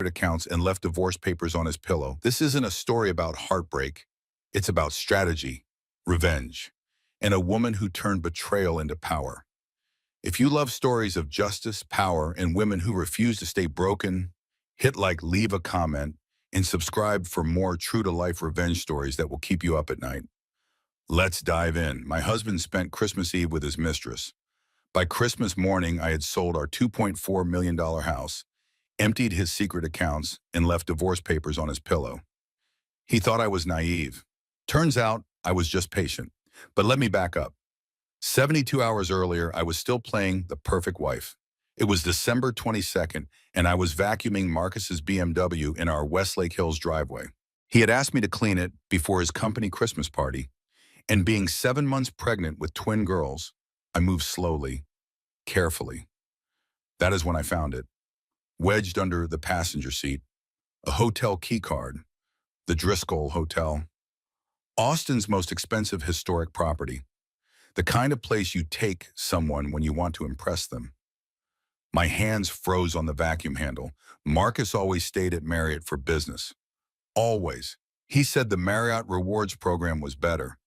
accounts and left divorce papers on his pillow. This isn't a story about heartbreak. It's about strategy, revenge, and a woman who turned betrayal into power. If you love stories of justice, power, and women who refuse to stay broken, hit like, leave a comment, and subscribe for more true-to-life revenge stories that will keep you up at night. Let's dive in. My husband spent Christmas Eve with his mistress. By Christmas morning, I had sold our $2.4 million house, emptied his secret accounts, and left divorce papers on his pillow. He thought I was naive. Turns out, I was just patient. But let me back up. 72 hours earlier, I was still playing the perfect wife. It was December 22nd, and I was vacuuming Marcus's BMW in our Westlake Hills driveway. He had asked me to clean it before his company Christmas party, and being 7 months pregnant with twin girls, I moved slowly, carefully. That is when I found it. Wedged under the passenger seat, a hotel key card, the Driscoll Hotel. Austin's most expensive historic property. The kind of place you take someone when you want to impress them. My hands froze on the vacuum handle. Marcus always stayed at Marriott for business. Always. He said the Marriott Rewards program was better.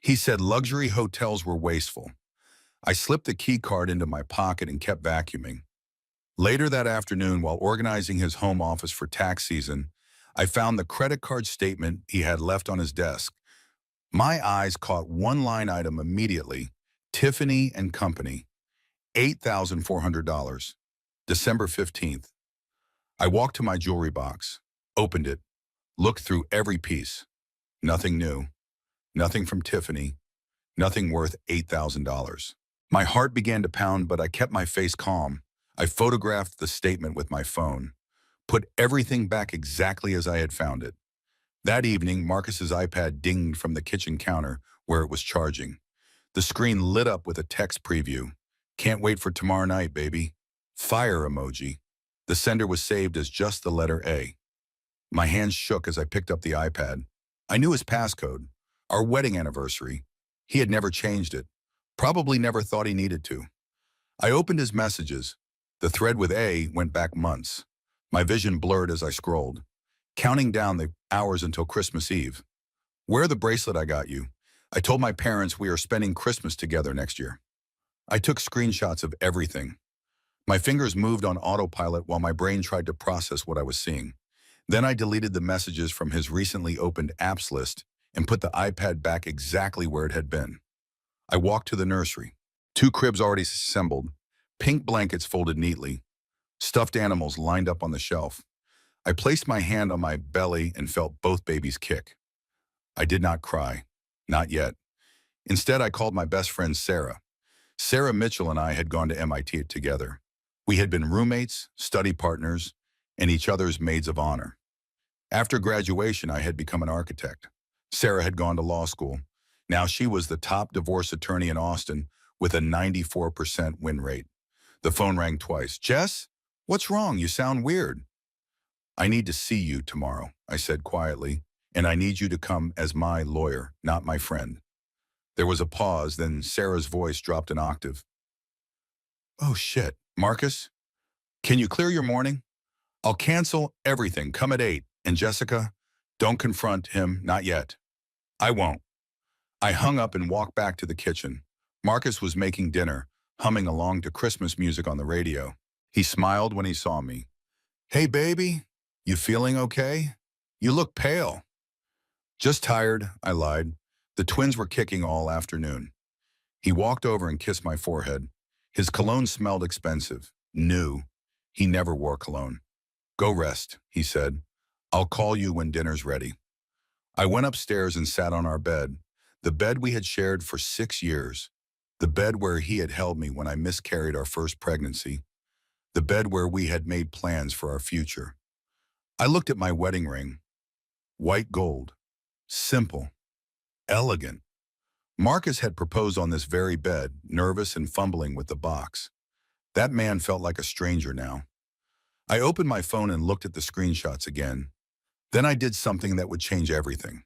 He said luxury hotels were wasteful. I slipped the key card into my pocket and kept vacuuming. Later that afternoon, while organizing his home office for tax season, I found the credit card statement he had left on his desk. My eyes caught one line item immediately: Tiffany and Company, $8,400, December 15th. I walked to my jewelry box, opened it, looked through every piece. Nothing new, nothing from Tiffany, nothing worth $8,000. My heart began to pound, but I kept my face calm. I photographed the statement with my phone, put everything back exactly as I had found it. That evening, Marcus's iPad dinged from the kitchen counter where it was charging. The screen lit up with a text preview. "Can't wait for tomorrow night, baby." Fire emoji. The sender was saved as just the letter A. My hands shook as I picked up the iPad. I knew his passcode, our wedding anniversary. He had never changed it. Probably never thought he needed to. I opened his messages. The thread with A went back months. My vision blurred as I scrolled, counting down the hours until Christmas Eve. "Wear the bracelet I got you. I told my parents we are spending Christmas together next year." I took screenshots of everything. My fingers moved on autopilot while my brain tried to process what I was seeing. Then I deleted the messages from his recently opened apps list and put the iPad back exactly where it had been. I walked to the nursery. 2 cribs already assembled, pink blankets folded neatly, stuffed animals lined up on the shelf. I placed my hand on my belly and felt both babies kick. I did not cry. Not yet. Instead, I called my best friend Sarah. Sarah Mitchell and I had gone to MIT together. We had been roommates, study partners, and each other's maids of honor. After graduation, I had become an architect. Sarah had gone to law school. Now she was the top divorce attorney in Austin with a 94% win rate. The phone rang twice. "Jess, what's wrong? You sound weird." "I need to see you tomorrow," I said quietly, "and I need you to come as my lawyer, not my friend." There was a pause, then Sarah's voice dropped an octave. "Oh shit, Marcus, can you clear your morning? I'll cancel everything, come at 8, and Jessica, don't confront him, not yet." "I won't." I hung up and walked back to the kitchen. Marcus was making dinner, humming along to Christmas music on the radio. He smiled when he saw me. "Hey baby, you feeling okay? You look pale." "Just tired," I lied. The twins were kicking all afternoon. He walked over and kissed my forehead. His cologne smelled expensive, new. He never wore cologne. "Go rest," he said. "I'll call you when dinner's ready." I went upstairs and sat on our bed, the bed we had shared for 6 years, the bed where he had held me when I miscarried our first pregnancy, the bed where we had made plans for our future. I looked at my wedding ring. White gold. Simple. Elegant. Marcus had proposed on this very bed, nervous and fumbling with the box. That man felt like a stranger now. I opened my phone and looked at the screenshots again. Then I did something that would change everything.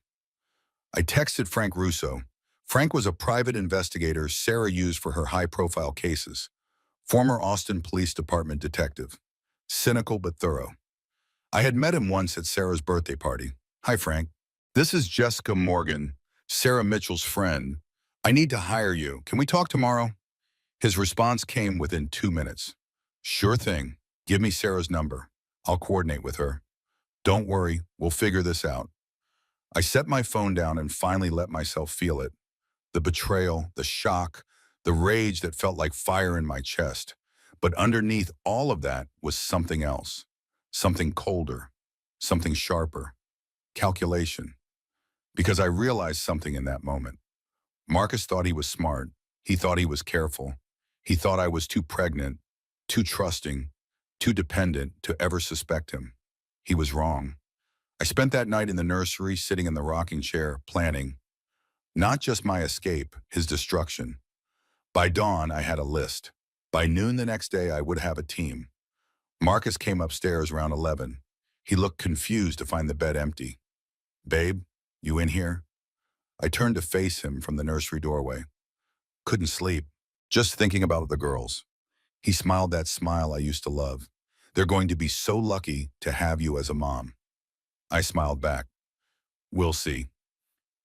I texted Frank Russo. Frank was a private investigator Sarah used for her high-profile cases. Former Austin Police Department detective. Cynical but thorough. I had met him once at Sarah's birthday party. Hi, Frank. This is Jessica Morgan, Sarah Mitchell's friend. I need to hire you. Can we talk tomorrow? His response came within 2 minutes. Sure thing. Give me Sarah's number. I'll coordinate with her. Don't worry, we'll figure this out. I set my phone down and finally let myself feel it. The betrayal, the shock, the rage that felt like fire in my chest. But underneath all of that was something else. Something colder. Something sharper. Calculation. Because I realized something in that moment. Marcus thought he was smart. He thought he was careful. He thought I was too pregnant, too trusting, too dependent to ever suspect him. He was wrong. I spent that night in the nursery, sitting in the rocking chair, planning. Not just my escape, his destruction. By dawn, I had a list. By noon the next day, I would have a team. Marcus came upstairs around 11. He looked confused to find the bed empty. Babe, you in here? I turned to face him from the nursery doorway. Couldn't sleep, just thinking about the girls. He smiled that smile I used to love. They're going to be so lucky to have you as a mom. I smiled back. We'll see.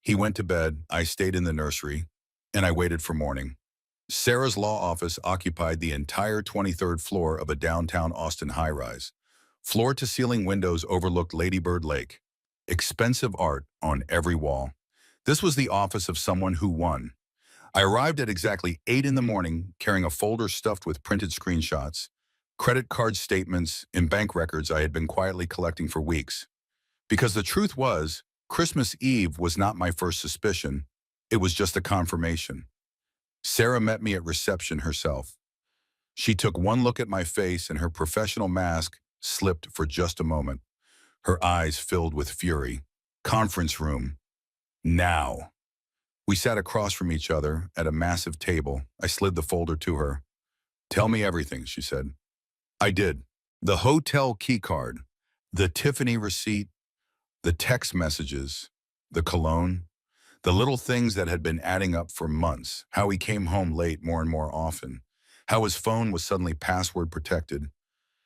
He went to bed, I stayed in the nursery, and I waited for morning. Sarah's law office occupied the entire 23rd floor of a downtown Austin high-rise. Floor-to-ceiling windows overlooked Lady Bird Lake. Expensive art on every wall. This was the office of someone who won. I arrived at exactly 8 in the morning, carrying a folder stuffed with printed screenshots, credit card statements, and bank records I had been quietly collecting for weeks. Because the truth was, Christmas Eve was not my first suspicion. It was just a confirmation. Sarah met me at reception herself. She took one look at my face and her professional mask slipped for just a moment. Her eyes filled with fury. Conference room. Now. We sat across from each other at a massive table. I slid the folder to her. Tell me everything, she said. I did. The hotel key card, the Tiffany receipt, the text messages, the cologne, the little things that had been adding up for months, how he came home late more and more often, how his phone was suddenly password protected,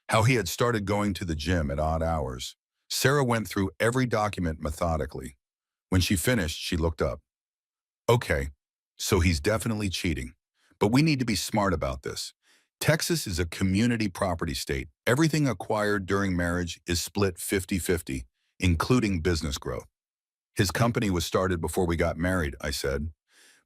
how he had started going to the gym at odd hours. Sarah went through every document methodically. When she finished, she looked up. Okay, so he's definitely cheating. But we need to be smart about this. Texas is a community property state. Everything acquired during marriage is split 50-50, including business growth. His company was started before we got married, I said,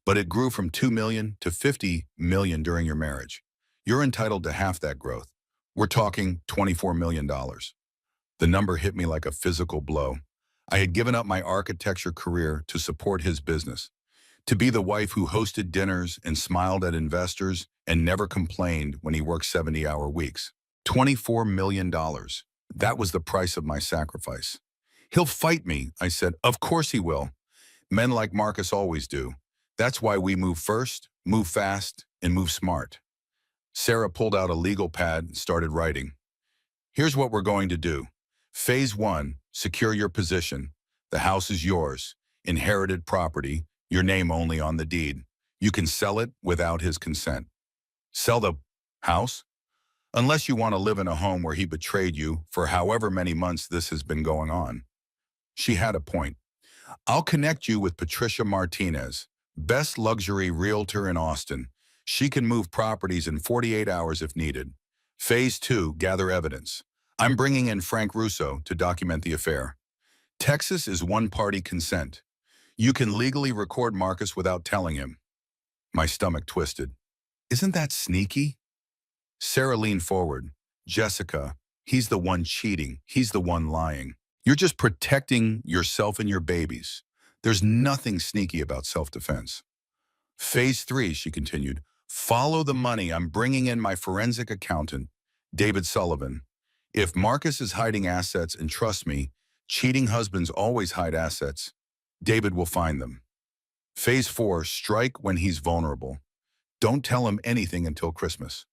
but it grew from 2 million to 50 million during your marriage. You're entitled to half that growth. We're talking $24 million. The number hit me like a physical blow. I had given up my architecture career to support his business, to be the wife who hosted dinners and smiled at investors and never complained when he worked 70-hour weeks. $24 million. That was the price of my sacrifice. He'll fight me, I said. Of course he will. Men like Marcus always do. That's why we move first, move fast, and move smart. Sarah pulled out a legal pad and started writing. Here's what we're going to do. Phase 1, secure your position. The house is yours. Inherited property, your name only on the deed. You can sell it without his consent. Sell the house? Unless you want to live in a home where he betrayed you for however many months this has been going on. She had a point. I'll connect you with Patricia Martinez, best luxury realtor in Austin. She can move properties in 48 hours if needed. Phase 2, gather evidence. I'm bringing in Frank Russo to document the affair. Texas is one-party consent. You can legally record Marcus without telling him. My stomach twisted. Isn't that sneaky? Sarah leaned forward. Jessica, he's the one cheating. He's the one lying. You're just protecting yourself and your babies. There's nothing sneaky about self-defense. Phase 3, she continued. Follow the money. I'm bringing in my forensic accountant, David Sullivan. If Marcus is hiding assets, and trust me, cheating husbands always hide assets, David will find them. Phase 4, strike when he's vulnerable. Don't tell him anything until Christmas.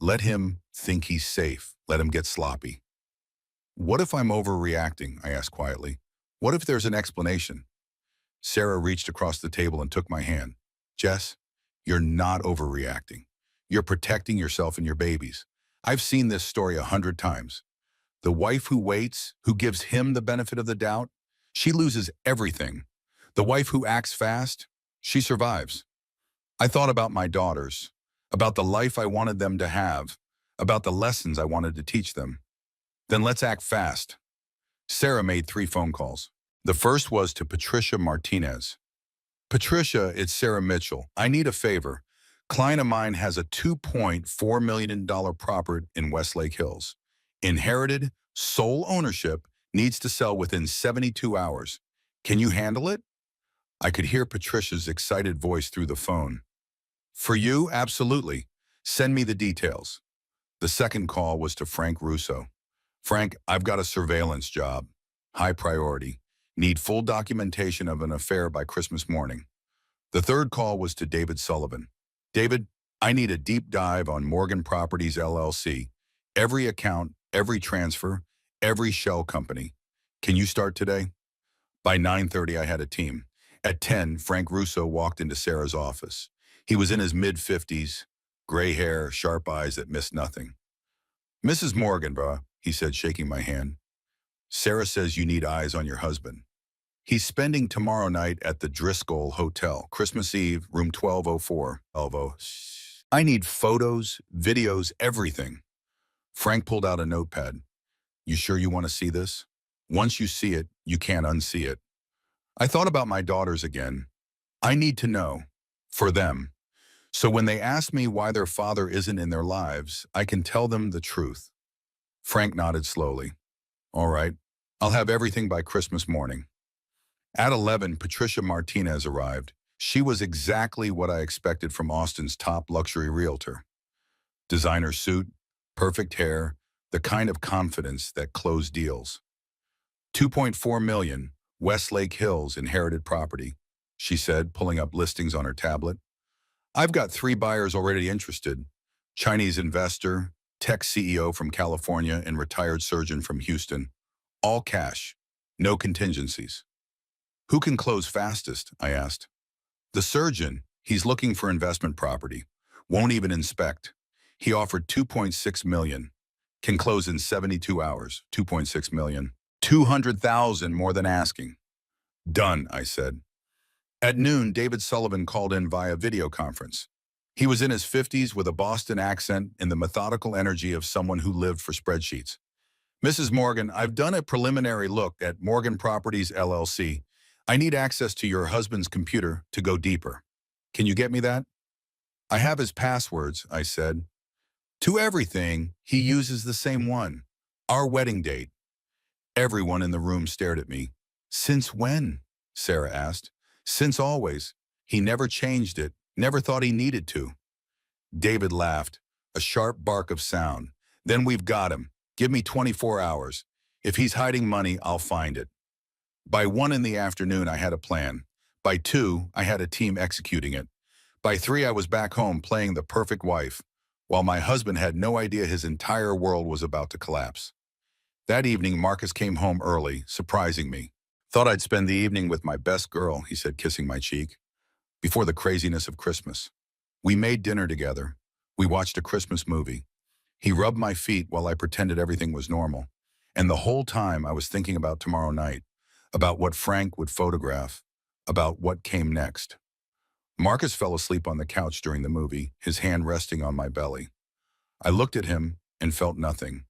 Let him think he's safe. Let him get sloppy. What if I'm overreacting? I asked quietly. What if there's an explanation? Sarah reached across the table and took my hand. Jess, you're not overreacting. You're protecting yourself and your babies. I've seen this story 100 times. The wife who waits, who gives him the benefit of the doubt, she loses everything. The wife who acts fast, she survives. I thought about my daughters, about the life I wanted them to have, about the lessons I wanted to teach them. Then let's act fast. Sarah made 3 phone calls. The first was to Patricia Martinez. Patricia, it's Sarah Mitchell. I need a favor. Client of mine has a $2.4 million property in Westlake Hills. Inherited, sole ownership, needs to sell within 72 hours. Can you handle it? I could hear Patricia's excited voice through the phone. For you, absolutely. Send me the details. The second call was to Frank Russo. Frank, I've got a surveillance job. High priority. Need full documentation of an affair by Christmas morning. The third call was to David Sullivan. David, I need a deep dive on Morgan Properties LLC. Every account, every transfer, every shell company. Can you start today? By 9:30, I had a team. At 10, Frank Russo walked into Sarah's office. He was in his mid-50s, gray hair, sharp eyes that missed nothing. Mrs. Morgan, bruh, he said, shaking my hand. Sarah says you need eyes on your husband. He's spending tomorrow night at the Driscoll Hotel, Christmas Eve, room 1204. I need photos, videos, everything. Frank pulled out a notepad. You sure you want to see this? Once you see it, you can't unsee it. I thought about my daughters again. I need to know. For them. So when they ask me why their father isn't in their lives, I can tell them the truth. Frank nodded slowly. All right, I'll have everything by Christmas morning. At 11, Patricia Martinez arrived. She was exactly what I expected from Austin's top luxury realtor. Designer suit, perfect hair, the kind of confidence that closed deals. 2.4 million, Westlake Hills inherited property, she said, pulling up listings on her tablet. I've got 3 buyers already interested. Chinese investor, tech CEO from California, and retired surgeon from Houston. All cash, no contingencies. Who can close fastest? I asked. The surgeon, he's looking for investment property. Won't even inspect. He offered 2.6 million. Can close in 72 hours, 2.6 million. 200,000 more than asking. Done, I said. At noon, David Sullivan called in via video conference. He was in his 50s with a Boston accent and the methodical energy of someone who lived for spreadsheets. Mrs. Morgan, I've done a preliminary look at Morgan Properties LLC. I need access to your husband's computer to go deeper. Can you get me that? I have his passwords, I said. To everything, he uses the same one. Our wedding date. Everyone in the room stared at me. Since when? Sarah asked. Since always. He never changed it, never thought he needed to. David laughed, a sharp bark of sound. Then we've got him. Give me 24 hours. If he's hiding money, I'll find it. By 1 in the afternoon, I had a plan. By 2, I had a team executing it. By 3, I was back home playing the perfect wife, while my husband had no idea his entire world was about to collapse. That evening, Marcus came home early, surprising me. Thought I'd spend the evening with my best girl, he said, kissing my cheek, before the craziness of Christmas. We made dinner together. We watched a Christmas movie. He rubbed my feet while I pretended everything was normal. And the whole time I was thinking about tomorrow night, about what Frank would photograph, about what came next. Marcus fell asleep on the couch during the movie, his hand resting on my belly. I looked at him and felt nothing.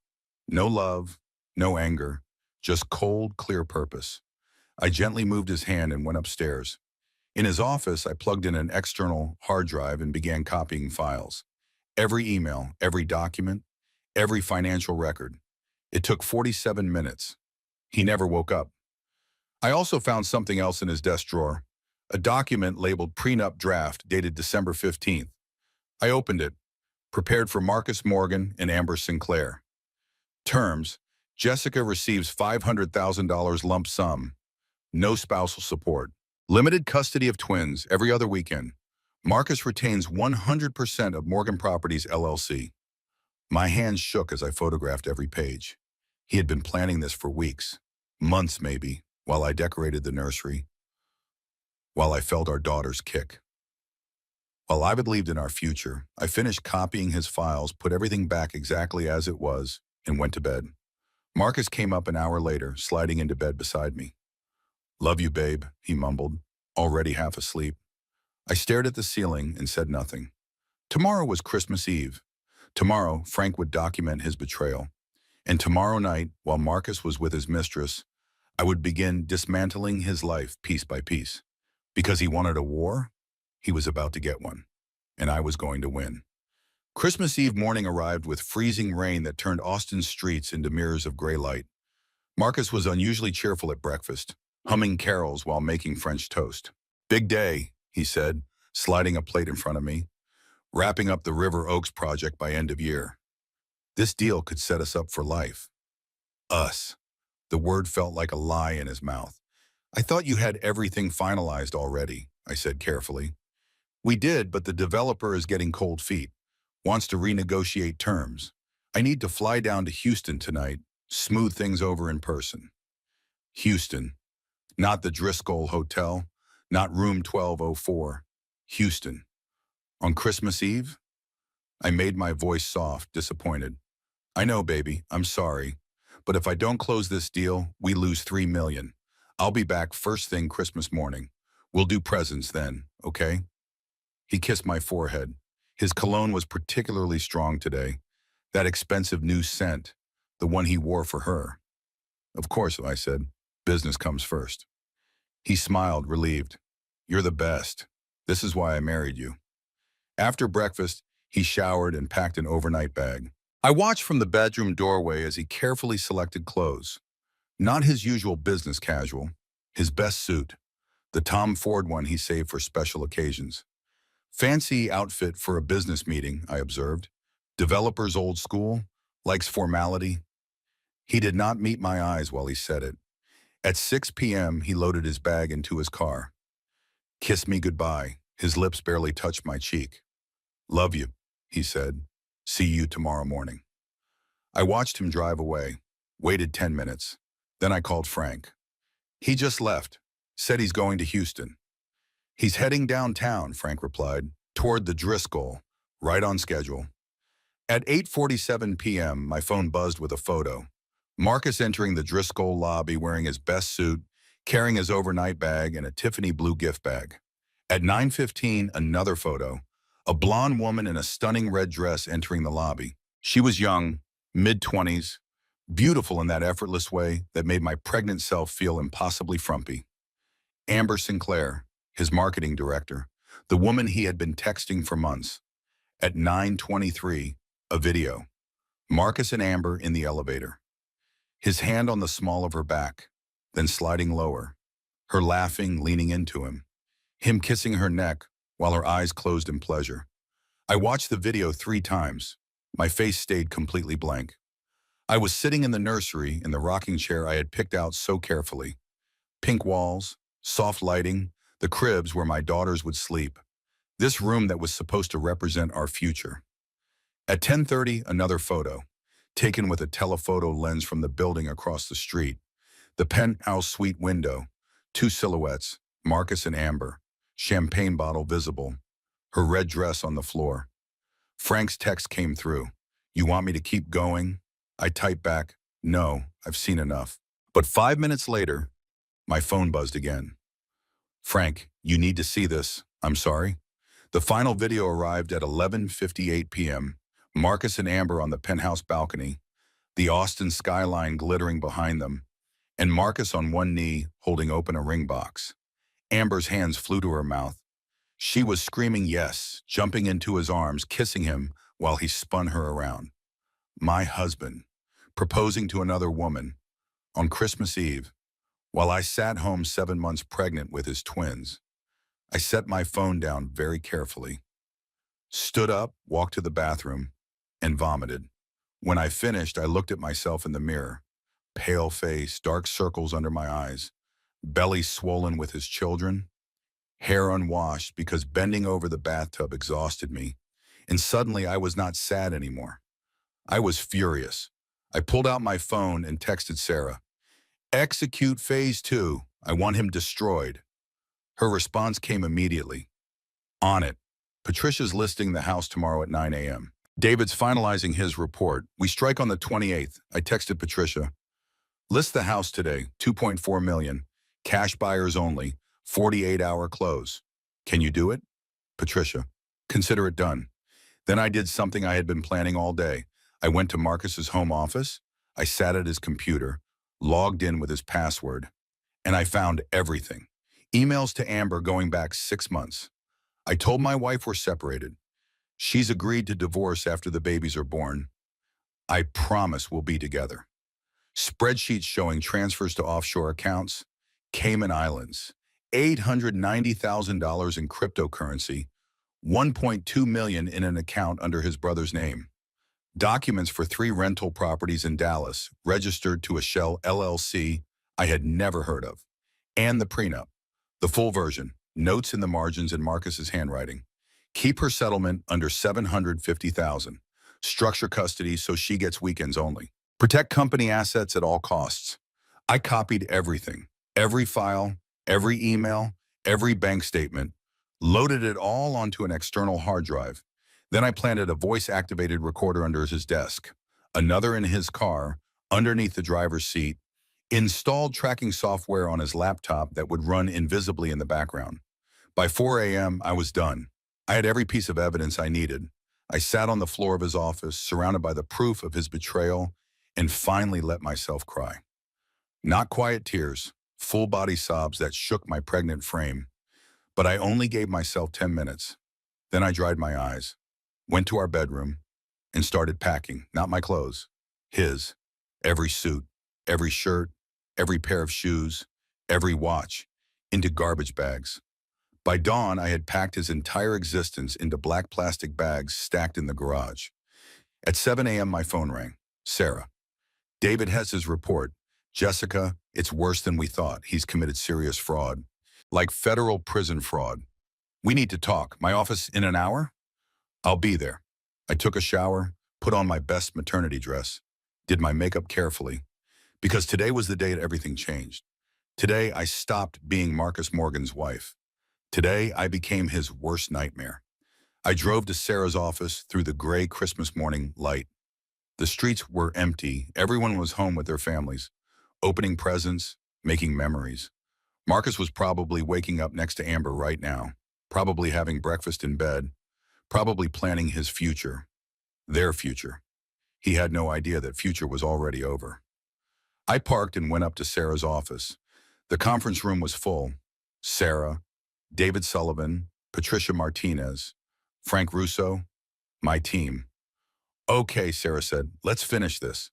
No love, no anger, just cold, clear purpose. I gently moved his hand and went upstairs. In his office, I plugged in an external hard drive and began copying files. Every email, every document, every financial record. It took 47 minutes. He never woke up. I also found something else in his desk drawer, a document labeled prenup draft dated December 15th. I opened it, prepared for Marcus Morgan and Amber Sinclair. Terms: Jessica receives $500,000 lump sum. No spousal support. Limited custody of twins every other weekend. Marcus retains 100% of Morgan Properties LLC. My hands shook as I photographed every page. He had been planning this for weeks, months maybe, while I decorated the nursery, while I felt our daughters kick. While I believed in our future, I finished copying his files, put everything back exactly as it was, and went to bed. Marcus came up an hour later, sliding into bed beside me. "Love you, babe," he mumbled, already half asleep. I stared at the ceiling and said nothing. Tomorrow was Christmas Eve. Tomorrow, Frank would document his betrayal. And tomorrow night, while Marcus was with his mistress, I would begin dismantling his life piece by piece. Because he wanted a war, he was about to get one. And I was going to win. Christmas Eve morning arrived with freezing rain that turned Austin's streets into mirrors of gray light. Marcus was unusually cheerful at breakfast, humming carols while making French toast. "Big day," he said, sliding a plate in front of me. "Wrapping up the River Oaks project by end of year. This deal could set us up for life." Us. The word felt like a lie in his mouth. "I thought you had everything finalized already," I said carefully. "We did, but the developer is getting cold feet. Wants to renegotiate terms. I need to fly down to Houston tonight, smooth things over in person." Houston. Not the Driscoll Hotel, not room 1204. Houston. On Christmas Eve? I made my voice soft, disappointed. "I know, baby, I'm sorry. But if I don't close this deal, we lose $3 million. I'll be back first thing Christmas morning. We'll do presents then, okay?" He kissed my forehead. His cologne was particularly strong today. That expensive new scent, the one he wore for her. "Of course," I said. "Business comes first." He smiled, relieved. "You're the best. This is why I married you." After breakfast, he showered and packed an overnight bag. I watched from the bedroom doorway as he carefully selected clothes. Not his usual business casual, his best suit, the Tom Ford one he saved for special occasions. "Fancy outfit for a business meeting," I observed. "Developer's old school, likes formality." He did not meet my eyes while he said it. At 6 p.m., he loaded his bag into his car. "Kiss me goodbye." His lips barely touched my cheek. "Love you," he said. "See you tomorrow morning." I watched him drive away, waited 10 minutes. Then I called Frank. "He just left. Said he's going to Houston." "He's heading downtown," Frank replied, "toward the Driscoll, right on schedule." At 8:47 p.m., my phone buzzed with a photo. Marcus entering the Driscoll lobby wearing his best suit, carrying his overnight bag and a Tiffany blue gift bag. At 9:15, another photo. A blonde woman in a stunning red dress entering the lobby. She was young, mid-20s, beautiful in that effortless way that made my pregnant self feel impossibly frumpy. Amber Sinclair, his marketing director, the woman he had been texting for months. At 9:23, a video. Marcus and Amber in the elevator. His hand on the small of her back, then sliding lower. Her laughing, leaning into him. Him kissing her neck while her eyes closed in pleasure. I watched the video 3 times. My face stayed completely blank. I was sitting in the nursery in the rocking chair I had picked out so carefully. Pink walls, soft lighting, the cribs where my daughters would sleep. This room that was supposed to represent our future. At 10:30, another photo, taken with a telephoto lens from the building across the street. The penthouse suite window, 2 silhouettes, Marcus and Amber, champagne bottle visible, her red dress on the floor. Frank's text came through. "You want me to keep going?" I typed back, "No, I've seen enough." But 5 minutes later, my phone buzzed again. "Frank, you need to see this. I'm sorry." The final video arrived at 11:58 p.m. Marcus and Amber on the penthouse balcony, the Austin skyline glittering behind them, and Marcus on one knee holding open a ring box. Amber's hands flew to her mouth. She was screaming yes, jumping into his arms, kissing him while he spun her around. My husband, proposing to another woman, on Christmas Eve, while I sat home 7 months pregnant with his twins. I set my phone down very carefully, stood up, walked to the bathroom, and vomited. When I finished, I looked at myself in the mirror. Pale face, dark circles under my eyes, belly swollen with his children, hair unwashed because bending over the bathtub exhausted me, and suddenly I was not sad anymore. I was furious. I pulled out my phone and texted Sarah, "Execute phase 2. I want him destroyed." Her response came immediately. "On it. Patricia's listing the house tomorrow at 9 a.m. David's finalizing his report. We strike on the 28th. I texted Patricia. List the house today, 2.4 million. Cash buyers only, 48-hour close. Can you do it? Patricia, consider it done. Then I did something I had been planning all day. I went to Marcus's home office. I sat at his computer, logged in with his password, and I found everything. Emails to Amber going back 6 months. I told my wife we're separated. She's agreed to divorce after the babies are born. I promise we'll be together. Spreadsheets showing transfers to offshore accounts, Cayman Islands, $890,000 in cryptocurrency, 1.2 million in an account under his brother's name. Documents for 3 rental properties in Dallas, registered to a Shell LLC I had never heard of. And the prenup. The full version, notes in the margins in Marcus's handwriting. Keep her settlement under $750,000. Structure custody so she gets weekends only. Protect company assets at all costs. I copied everything, every file, every email, every bank statement, loaded it all onto an external hard drive. Then I planted a voice-activated recorder under his desk, another in his car, underneath the driver's seat, installed tracking software on his laptop that would run invisibly in the background. By 4 a.m., I was done. I had every piece of evidence I needed. I sat on the floor of his office, surrounded by the proof of his betrayal, and finally let myself cry. Not quiet tears, full-body sobs that shook my pregnant frame. But I only gave myself 10 minutes. Then I dried my eyes, went to our bedroom, and started packing, not my clothes, his. Every suit, every shirt, every pair of shoes, every watch, into garbage bags. By dawn, I had packed his entire existence into black plastic bags stacked in the garage. At 7 a.m., my phone rang. Sarah. David has his report. Jessica, it's worse than we thought. He's committed serious fraud. Like federal prison fraud. We need to talk. My office in an hour? I'll be there. I took a shower, put on my best maternity dress, did my makeup carefully, because today was the day that everything changed. Today, I stopped being Marcus Morgan's wife. Today, I became his worst nightmare. I drove to Sarah's office through the gray Christmas morning light. The streets were empty. Everyone was home with their families, opening presents, making memories. Marcus was probably waking up next to Amber right now, probably having breakfast in bed, probably planning his future, their future. He had no idea that future was already over. I parked and went up to Sarah's office. The conference room was full. Sarah, David Sullivan, Patricia Martinez, Frank Russo, my team. Okay, Sarah said, let's finish this.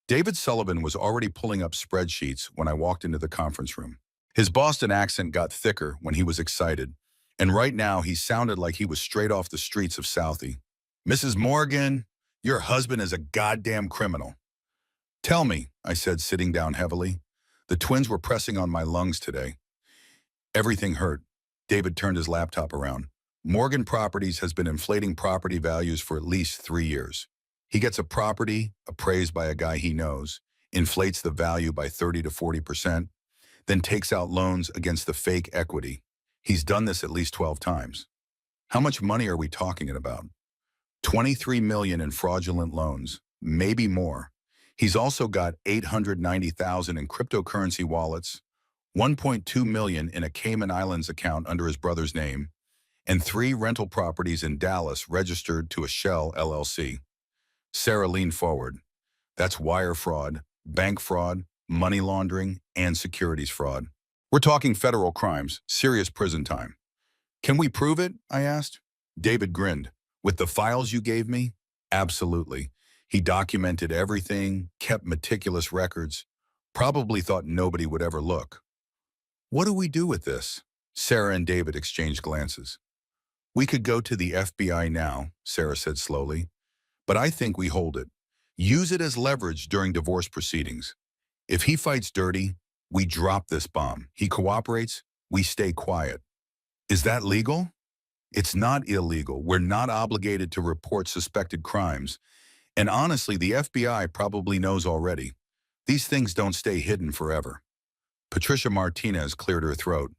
David Sullivan was already pulling up spreadsheets when I walked into the conference room. His Boston accent got thicker when he was excited, and right now he sounded like he was straight off the streets of Southie. Mrs. Morgan, your husband is a goddamn criminal. Tell me, I said, sitting down heavily. The twins were pressing on my lungs today. Everything hurt. David turned his laptop around. Morgan Properties has been inflating property values for at least 3 years. He gets a property appraised by a guy he knows, inflates the value by 30 to 40%, then takes out loans against the fake equity. He's done this at least 12 times. How much money are we talking about? 23 million in fraudulent loans, maybe more. He's also got 890,000 in cryptocurrency wallets, 1.2 million in a Cayman Islands account under his brother's name, and 3 rental properties in Dallas registered to a Shell LLC. Sarah leaned forward. That's wire fraud, bank fraud, money laundering, and securities fraud. We're talking federal crimes, serious prison time. Can we prove it? I asked. David grinned. With the files you gave me? Absolutely. He documented everything, kept meticulous records, probably thought nobody would ever look. What do we do with this? Sarah and David exchanged glances. We could go to the FBI now, Sarah said slowly, but I think we hold it. Use it as leverage during divorce proceedings. If he fights dirty, we drop this bomb. He cooperates, we stay quiet. Is that legal? It's not illegal. We're not obligated to report suspected crimes. And honestly, the FBI probably knows already. These things don't stay hidden forever. Patricia Martinez cleared her throat.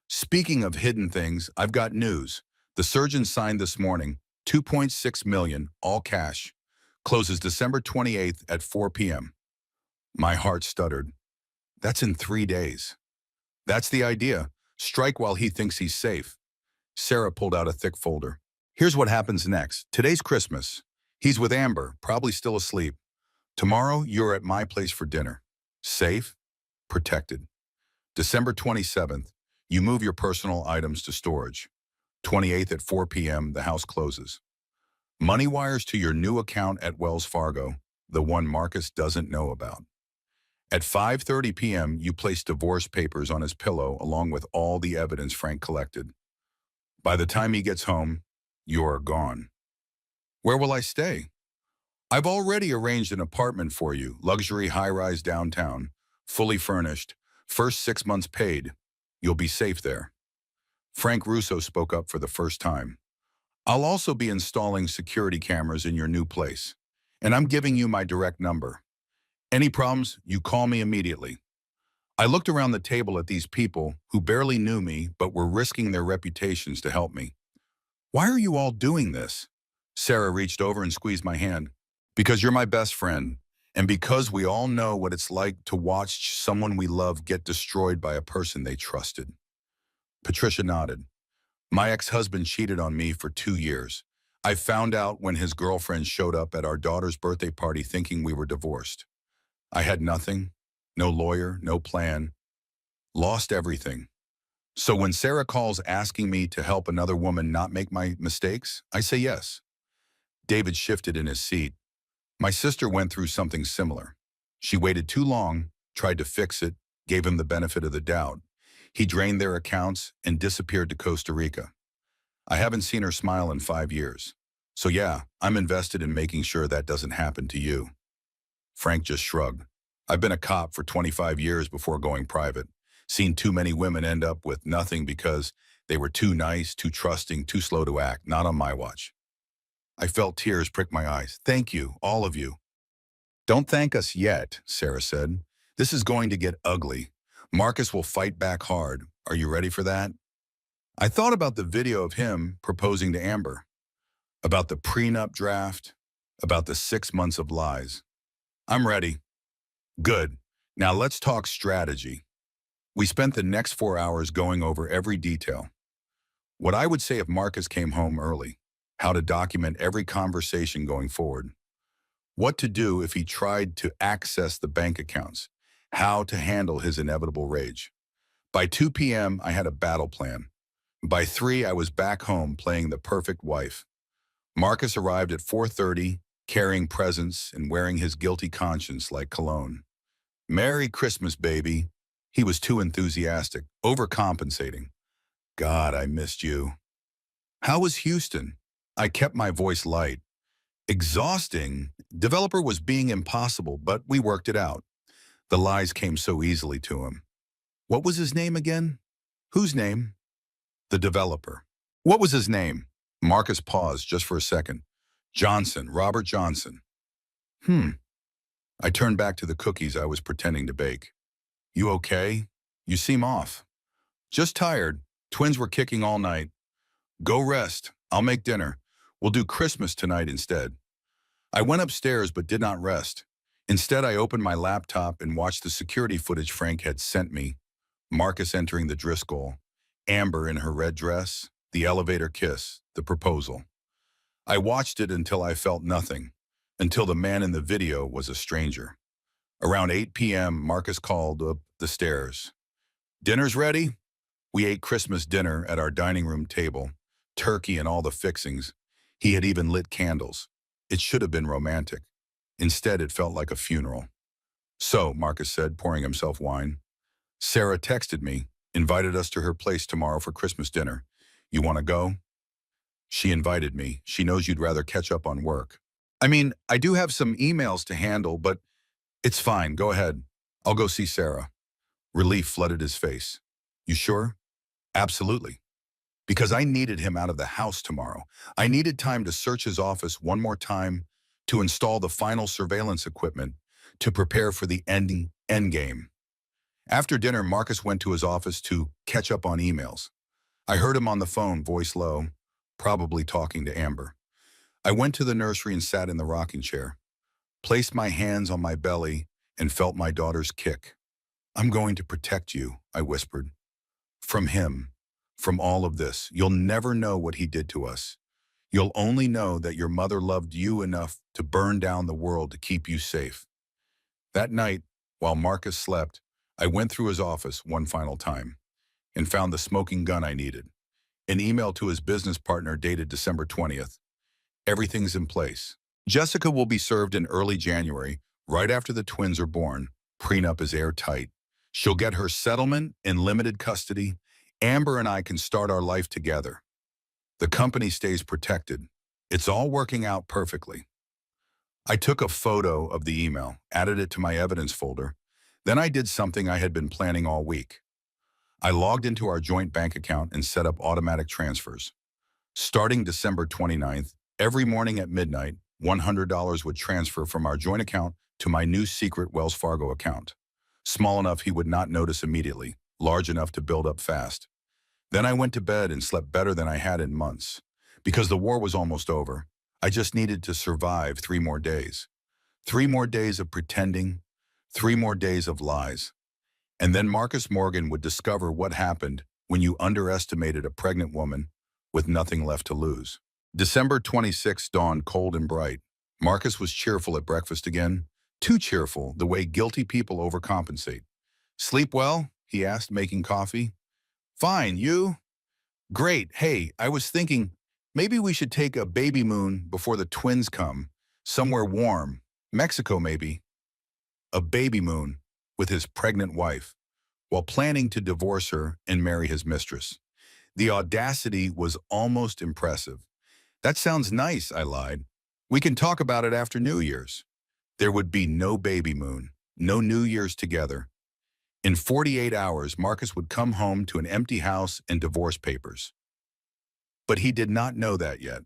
Speaking of hidden things, I've got news. The surgeon signed this morning, 2.6 million, all cash. Closes December 28th at 4 p.m. My heart stuttered. That's in 3 days. That's the idea. Strike while he thinks he's safe. Sarah pulled out a thick folder. Here's what happens next. Today's Christmas. He's with Amber, probably still asleep. Tomorrow, you're at my place for dinner. Safe, protected. December 27th, you move your personal items to storage. 28th at 4 p.m., the house closes. Money wires to your new account at Wells Fargo, the one Marcus doesn't know about. At 5:30 p.m., you place divorce papers on his pillow along with all the evidence Frank collected. By the time he gets home, you're gone. Where will I stay? I've already arranged an apartment for you, luxury high-rise downtown, fully furnished, first 6 months paid. You'll be safe there. Frank Russo spoke up for the first time. I'll also be installing security cameras in your new place, and I'm giving you my direct number. Any problems, you call me immediately. I looked around the table at these people who barely knew me but were risking their reputations to help me. Why are you all doing this? Sarah reached over and squeezed my hand. Because you're my best friend, and because we all know what it's like to watch someone we love get destroyed by a person they trusted. Patricia nodded. My ex-husband cheated on me for 2 years. I found out when his girlfriend showed up at our daughter's birthday party thinking we were divorced. I had nothing, no lawyer, no plan, lost everything. So when Sarah calls asking me to help another woman not make my mistakes, I say yes. David shifted in his seat. My sister went through something similar. She waited too long, tried to fix it, gave him the benefit of the doubt. He drained their accounts and disappeared to Costa Rica. I haven't seen her smile in 5 years. So yeah, I'm invested in making sure that doesn't happen to you. Frank just shrugged. I've been a cop for 25 years before going private. Seen too many women end up with nothing because they were too nice, too trusting, too slow to act. Not on my watch. I felt tears prick my eyes. Thank you, all of you. Don't thank us yet, Sarah said. This is going to get ugly. Marcus will fight back hard. Are you ready for that? I thought about the video of him proposing to Amber, about the prenup draft, about the 6 months of lies. I'm ready. Good. Now let's talk strategy. We spent the next 4 hours going over every detail. What I would say if Marcus came home early, how to document every conversation going forward, what to do if he tried to access the bank accounts, how to handle his inevitable rage. By 2 p.m., I had a battle plan. By 3, I was back home playing the perfect wife. Marcus arrived at 4:30, carrying presents and wearing his guilty conscience like cologne. Merry Christmas, baby. He was too enthusiastic, overcompensating. God, I missed you. How was Houston? I kept my voice light. Exhausting. Developer was being impossible, but we worked it out. The lies came so easily to him. What was his name again? Whose name? The developer. What was his name? Marcus paused just for a second. Johnson, Robert Johnson. I turned back to the cookies I was pretending to bake. You okay? You seem off. Just tired. Twins were kicking all night. Go rest. I'll make dinner. We'll do Christmas tonight instead. I went upstairs but did not rest. Instead, I opened my laptop and watched the security footage Frank had sent me. Marcus entering the Driscoll, Amber in her red dress, the elevator kiss, the proposal. I watched it until I felt nothing, until the man in the video was a stranger. Around 8 p.m., Marcus called up the stairs. Dinner's ready? We ate Christmas dinner at our dining room table, turkey and all the fixings. He had even lit candles. It should have been romantic. Instead, it felt like a funeral. So, Marcus said, pouring himself wine. Sarah texted me, invited us to her place tomorrow for Christmas dinner. You want to go? She invited me. She knows you'd rather catch up on work. I mean, I do have some emails to handle, but it's fine. Go ahead. I'll go see Sarah. Relief flooded his face. You sure? Absolutely. Because I needed him out of the house tomorrow. I needed time to search his office one more time, to install the final surveillance equipment, to prepare for the end game. After dinner, Marcus went to his office to catch up on emails. I heard him on the phone, voice low, probably talking to Amber. I went to the nursery and sat in the rocking chair, placed my hands on my belly, and felt my daughter's kick. I'm going to protect you, I whispered. From him, from all of this. You'll never know what he did to us. You'll only know that your mother loved you enough to burn down the world to keep you safe. That night, while Marcus slept, I went through his office one final time and found the smoking gun I needed. An email to his business partner dated December 20th. Everything's in place. Jessica will be served in early January, right after the twins are born. Prenup is airtight. She'll get her settlement in limited custody. Amber and I can start our life together. The company stays protected. It's all working out perfectly. I took a photo of the email, added it to my evidence folder. Then I did something I had been planning all week. I logged into our joint bank account and set up automatic transfers. Starting December 29th, every morning at midnight, $100 would transfer from our joint account to my new secret Wells Fargo account. Small enough he would not notice immediately, large enough to build up fast. Then I went to bed and slept better than I had in months. Because the war was almost over, I just needed to survive 3 more days. 3 more days of pretending, 3 more days of lies. And then Marcus Morgan would discover what happened when you underestimated a pregnant woman with nothing left to lose. December 26th dawned cold and bright. Marcus was cheerful at breakfast again. Too cheerful, the way guilty people overcompensate. "Sleep well?" he asked, making coffee. "Fine, you?" "Great. Hey, I was thinking, maybe we should take a baby moon before the twins come. Somewhere warm. Mexico, maybe." A baby moon with his pregnant wife, while planning to divorce her and marry his mistress. The audacity was almost impressive. "That sounds nice," I lied. "We can talk about it after New Year's." There would be no baby moon, no New Year's together. In 48 hours, Marcus would come home to an empty house and divorce papers. But he did not know that yet.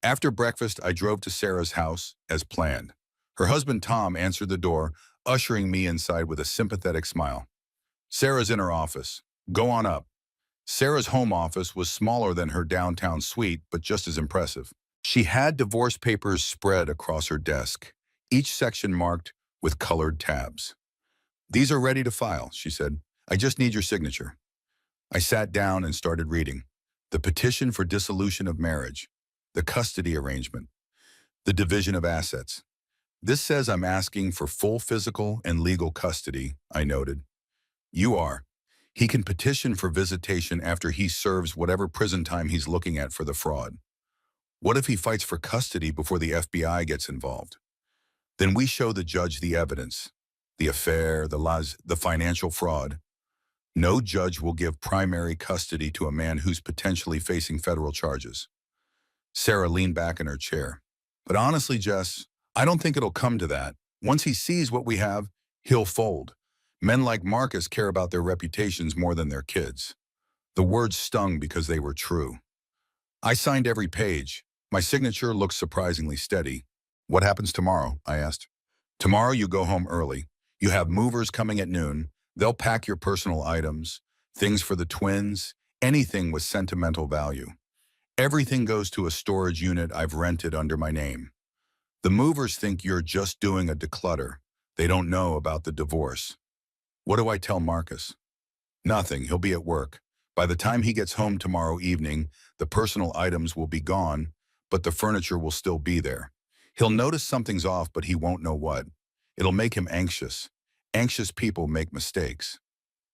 After breakfast, I drove to Sarah's house, as planned. Her husband Tom answered the door, ushering me inside with a sympathetic smile. "Sarah's in her office. Go on up." Sarah's home office was smaller than her downtown suite, but just as impressive. She had divorce papers spread across her desk, each section marked with colored tabs. "These are ready to file," she said. "I just need your signature." I sat down and started reading. The petition for dissolution of marriage, the custody arrangement, the division of assets. "This says I'm asking for full physical and legal custody," I noted. "You are. He can petition for visitation after he serves whatever prison time he's looking at for the fraud. What if he fights for custody before the FBI gets involved? Then we show the judge the evidence, the affair, the lies, the financial fraud. No judge will give primary custody to a man who's potentially facing federal charges." Sarah leaned back in her chair. "But honestly, Jess, I don't think it'll come to that. Once he sees what we have, he'll fold. Men like Marcus care about their reputations more than their kids." The words stung because they were true. I signed every page. My signature looked surprisingly steady. "What happens tomorrow?" I asked. "Tomorrow you go home early. You have movers coming at noon. They'll pack your personal items, things for the twins, anything with sentimental value. Everything goes to a storage unit I've rented under my name. The movers think you're just doing a declutter. They don't know about the divorce." "What do I tell Marcus?" "Nothing. He'll be at work. By the time he gets home tomorrow evening, the personal items will be gone, but the furniture will still be there. He'll notice something's off, but he won't know what. It'll make him anxious. Anxious people make mistakes."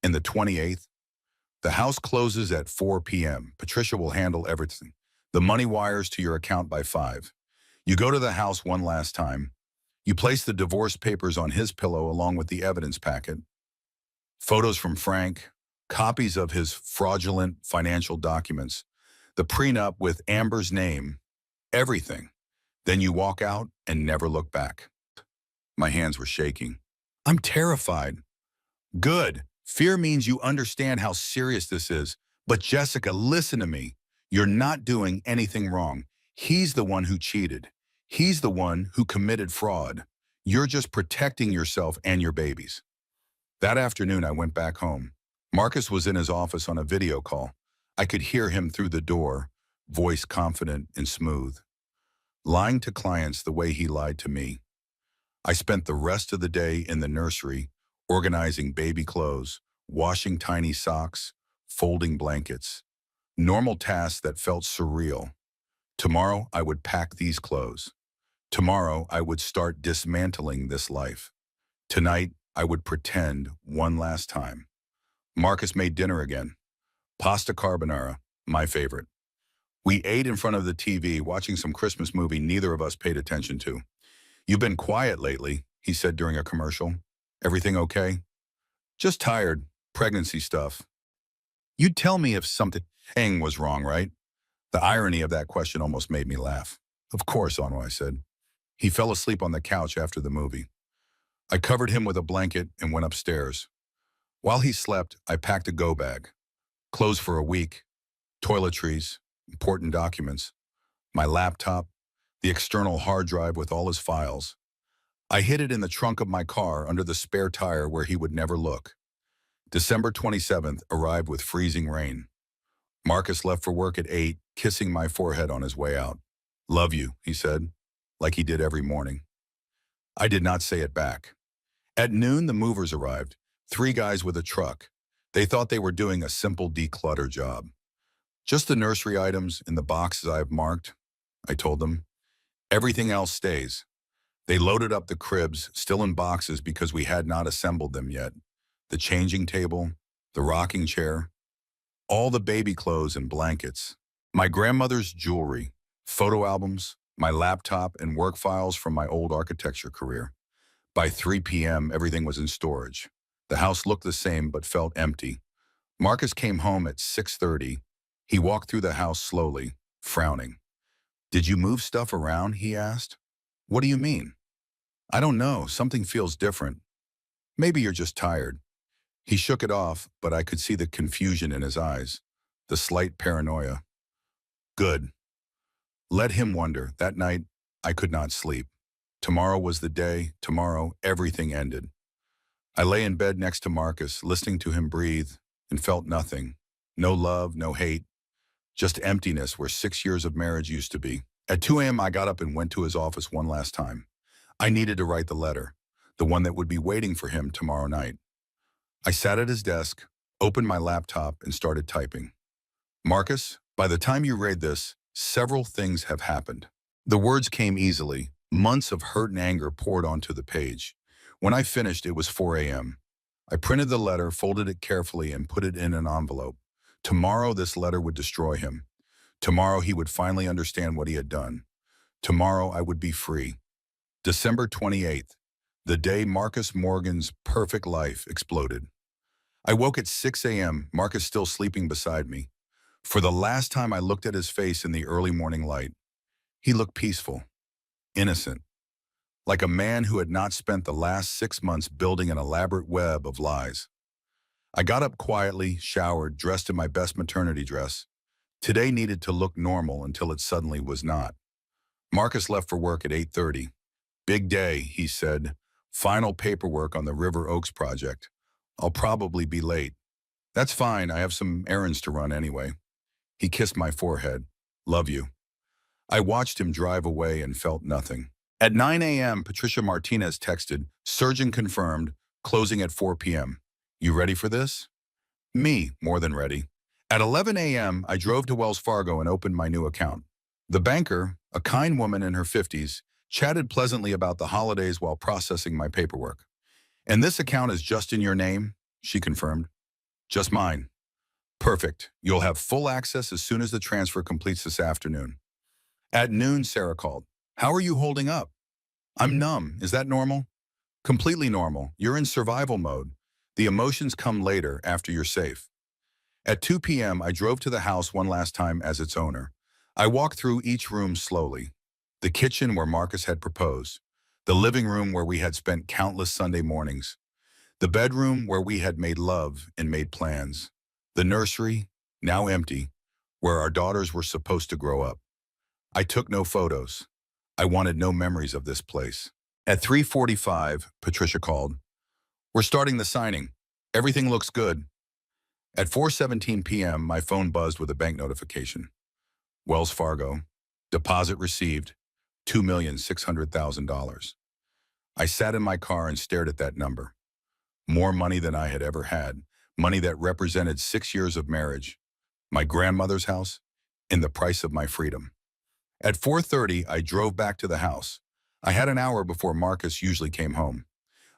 And the 28th? "The house closes at 4 p.m. Patricia will handle everything. The money wires to your account by 5. You go to the house one last time. You place the divorce papers on his pillow along with the evidence packet. Photos from Frank, copies of his fraudulent financial documents, the prenup with Amber's name, everything. Then you walk out and never look back." My hands were shaking. "I'm terrified." "Good. Fear means you understand how serious this is. But Jessica, listen to me. You're not doing anything wrong. He's the one who cheated. He's the one who committed fraud. You're just protecting yourself and your babies." That afternoon, I went back home. Marcus was in his office on a video call. I could hear him through the door, voice confident and smooth. Lying to clients the way he lied to me. I spent the rest of the day in the nursery, organizing baby clothes, washing tiny socks, folding blankets. Normal tasks that felt surreal. Tomorrow, I would pack these clothes. Tomorrow, I would start dismantling this life. Tonight, I would pretend one last time. Marcus made dinner again. Pasta carbonara, my favorite. We ate in front of the TV, watching some Christmas movie neither of us paid attention to. "You've been quiet lately," he said during a commercial. "Everything okay?" "Just tired. Pregnancy stuff." "You'd tell me if something was wrong, right?" The irony of that question almost made me laugh. "Of course, Anu," I said. He fell asleep on the couch after the movie. I covered him with a blanket and went upstairs. While he slept, I packed a go bag. Clothes for a week, toiletries, important documents, my laptop, the external hard drive with all his files. I hid it in the trunk of my car under the spare tire where he would never look. December 27th arrived with freezing rain. Marcus left for work at 8, kissing my forehead on his way out. "Love you," he said, like he did every morning. I did not say it back. At noon, the movers arrived, 3 guys with a truck. They thought they were doing a simple declutter job. "Just the nursery items in the boxes I have marked," I told them. "Everything else stays." They loaded up the cribs, still in boxes because we had not assembled them yet. The changing table, the rocking chair, all the baby clothes and blankets, my grandmother's jewelry, photo albums, my laptop, and work files from my old architecture career. By 3 p.m., everything was in storage. The house looked the same but felt empty. Marcus came home at 6:30. He walked through the house slowly, frowning. "Did you move stuff around?" he asked. "What do you mean?" "I don't know. Something feels different. Maybe you're just tired." He shook it off, but I could see the confusion in his eyes, the slight paranoia. Good. Let him wonder. That night, I could not sleep. Tomorrow was the day. Tomorrow, everything ended. I lay in bed next to Marcus, listening to him breathe, and felt nothing. No love, no hate, just emptiness where 6 years of marriage used to be. At 2 a.m., I got up and went to his office one last time. I needed to write the letter, the one that would be waiting for him tomorrow night. I sat at his desk, opened my laptop, and started typing. "Marcus, by the time you read this, several things have happened." The words came easily. Months of hurt and anger poured onto the page. When I finished, it was 4 a.m. I printed the letter, folded it carefully, and put it in an envelope. Tomorrow, this letter would destroy him. Tomorrow, he would finally understand what he had done. Tomorrow, I would be free. December 28th, the day Marcus Morgan's perfect life exploded. I woke at 6 a.m., Marcus still sleeping beside me. For the last time I looked at his face in the early morning light, he looked peaceful, innocent, like a man who had not spent the last 6 months building an elaborate web of lies. I got up quietly, showered, dressed in my best maternity dress. Today needed to look normal until it suddenly was not. Marcus left for work at 8:30. "Big day," he said. "Final paperwork on the River Oaks project. I'll probably be late." "That's fine. I have some errands to run anyway." He kissed my forehead. "Love you." I watched him drive away and felt nothing. At 9 a.m., Patricia Martinez texted, "Surgeon confirmed, closing at 4 p.m. You ready for this?" Me, more than ready. At 11 a.m., I drove to Wells Fargo and opened my new account. The banker, a kind woman in her 50s, chatted pleasantly about the holidays while processing my paperwork. "And this account is just in your name?" she confirmed. "Just mine." "Perfect. You'll have full access as soon as the transfer completes this afternoon." At noon, Sarah called. "How are you holding up?" "I'm numb. Is that normal?" "Completely normal. You're in survival mode. The emotions come later, after you're safe." At 2 p.m., I drove to the house one last time as its owner. I walked through each room slowly. The kitchen where Marcus had proposed. The living room where we had spent countless Sunday mornings. The bedroom where we had made love and made plans. The nursery, now empty, where our daughters were supposed to grow up. I took no photos. I wanted no memories of this place. At 3:45, Patricia called. "We're starting the signing. Everything looks good." At 4:17 p.m., my phone buzzed with a bank notification. Wells Fargo. Deposit received, $2,600,000. I sat in my car and stared at that number. More money than I had ever had. Money that represented 6 years of marriage, my grandmother's house, and the price of my freedom. At 4:30, I drove back to the house. I had an hour before Marcus usually came home.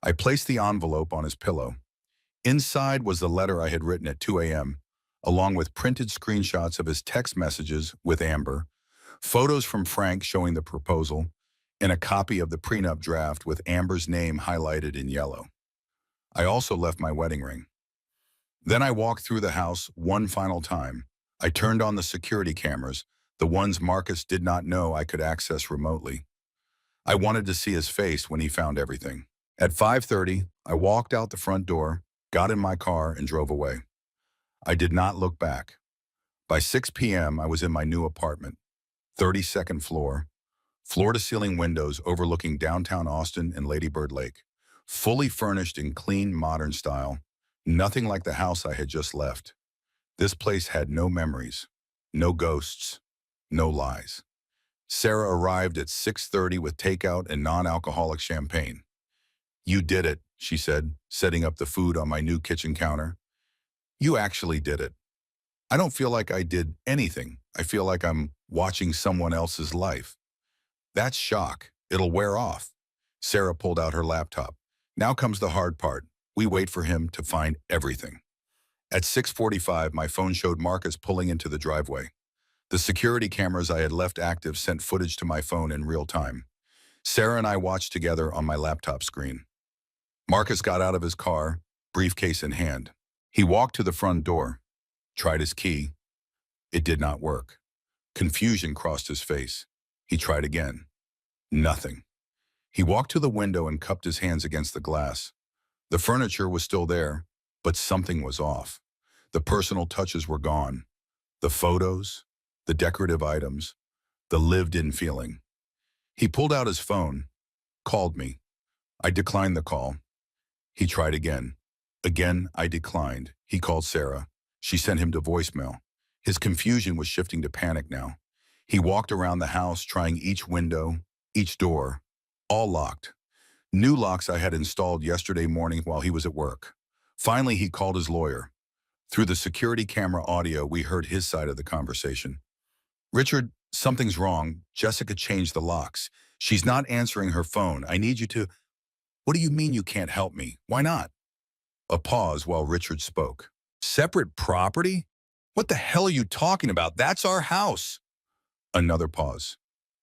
I placed the envelope on his pillow. Inside was the letter I had written at 2 a.m., along with printed screenshots of his text messages with Amber, photos from Frank showing the proposal, and a copy of the prenup draft with Amber's name highlighted in yellow. I also left my wedding ring. Then I walked through the house one final time. I turned on the security cameras, the ones Marcus did not know I could access remotely. I wanted to see his face when he found everything. At 5:30, I walked out the front door, got in my car, and drove away. I did not look back. By 6 p.m., I was in my new apartment, 32nd floor, floor-to-ceiling windows overlooking downtown Austin and Lady Bird Lake, fully furnished in clean, modern style, nothing like the house I had just left. This place had no memories, no ghosts, no lies. Sarah arrived at 6:30 with takeout and non-alcoholic champagne. "You did it," she said, setting up the food on my new kitchen counter. "You actually did it. I don't feel like I did anything. I feel like I'm watching someone else's life." "That's shock. It'll wear off." Sarah pulled out her laptop. "Now comes the hard part. We wait for him to find everything." At 6:45, my phone showed Marcus pulling into the driveway. The security cameras I had left active sent footage to my phone in real time. Sarah and I watched together on my laptop screen. Marcus got out of his car, briefcase in hand. He walked to the front door, tried his key. It did not work. Confusion crossed his face. He tried again. Nothing. He walked to the window and cupped his hands against the glass. The furniture was still there, but something was off. The personal touches were gone. The photos, the decorative items, the lived-in feeling. He pulled out his phone, called me. I declined the call. He tried again. Again, I declined. He called Sarah. She sent him to voicemail. His confusion was shifting to panic now. He walked around the house, trying each window, each door, all locked. New locks I had installed yesterday morning while he was at work. Finally, he called his lawyer. Through the security camera audio, we heard his side of the conversation. "Richard, something's wrong. Jessica changed the locks. She's not answering her phone. I need you to—" "What do you mean you can't help me? Why not?" A pause while Richard spoke. "Separate property? What the hell are you talking about? That's our house." Another pause.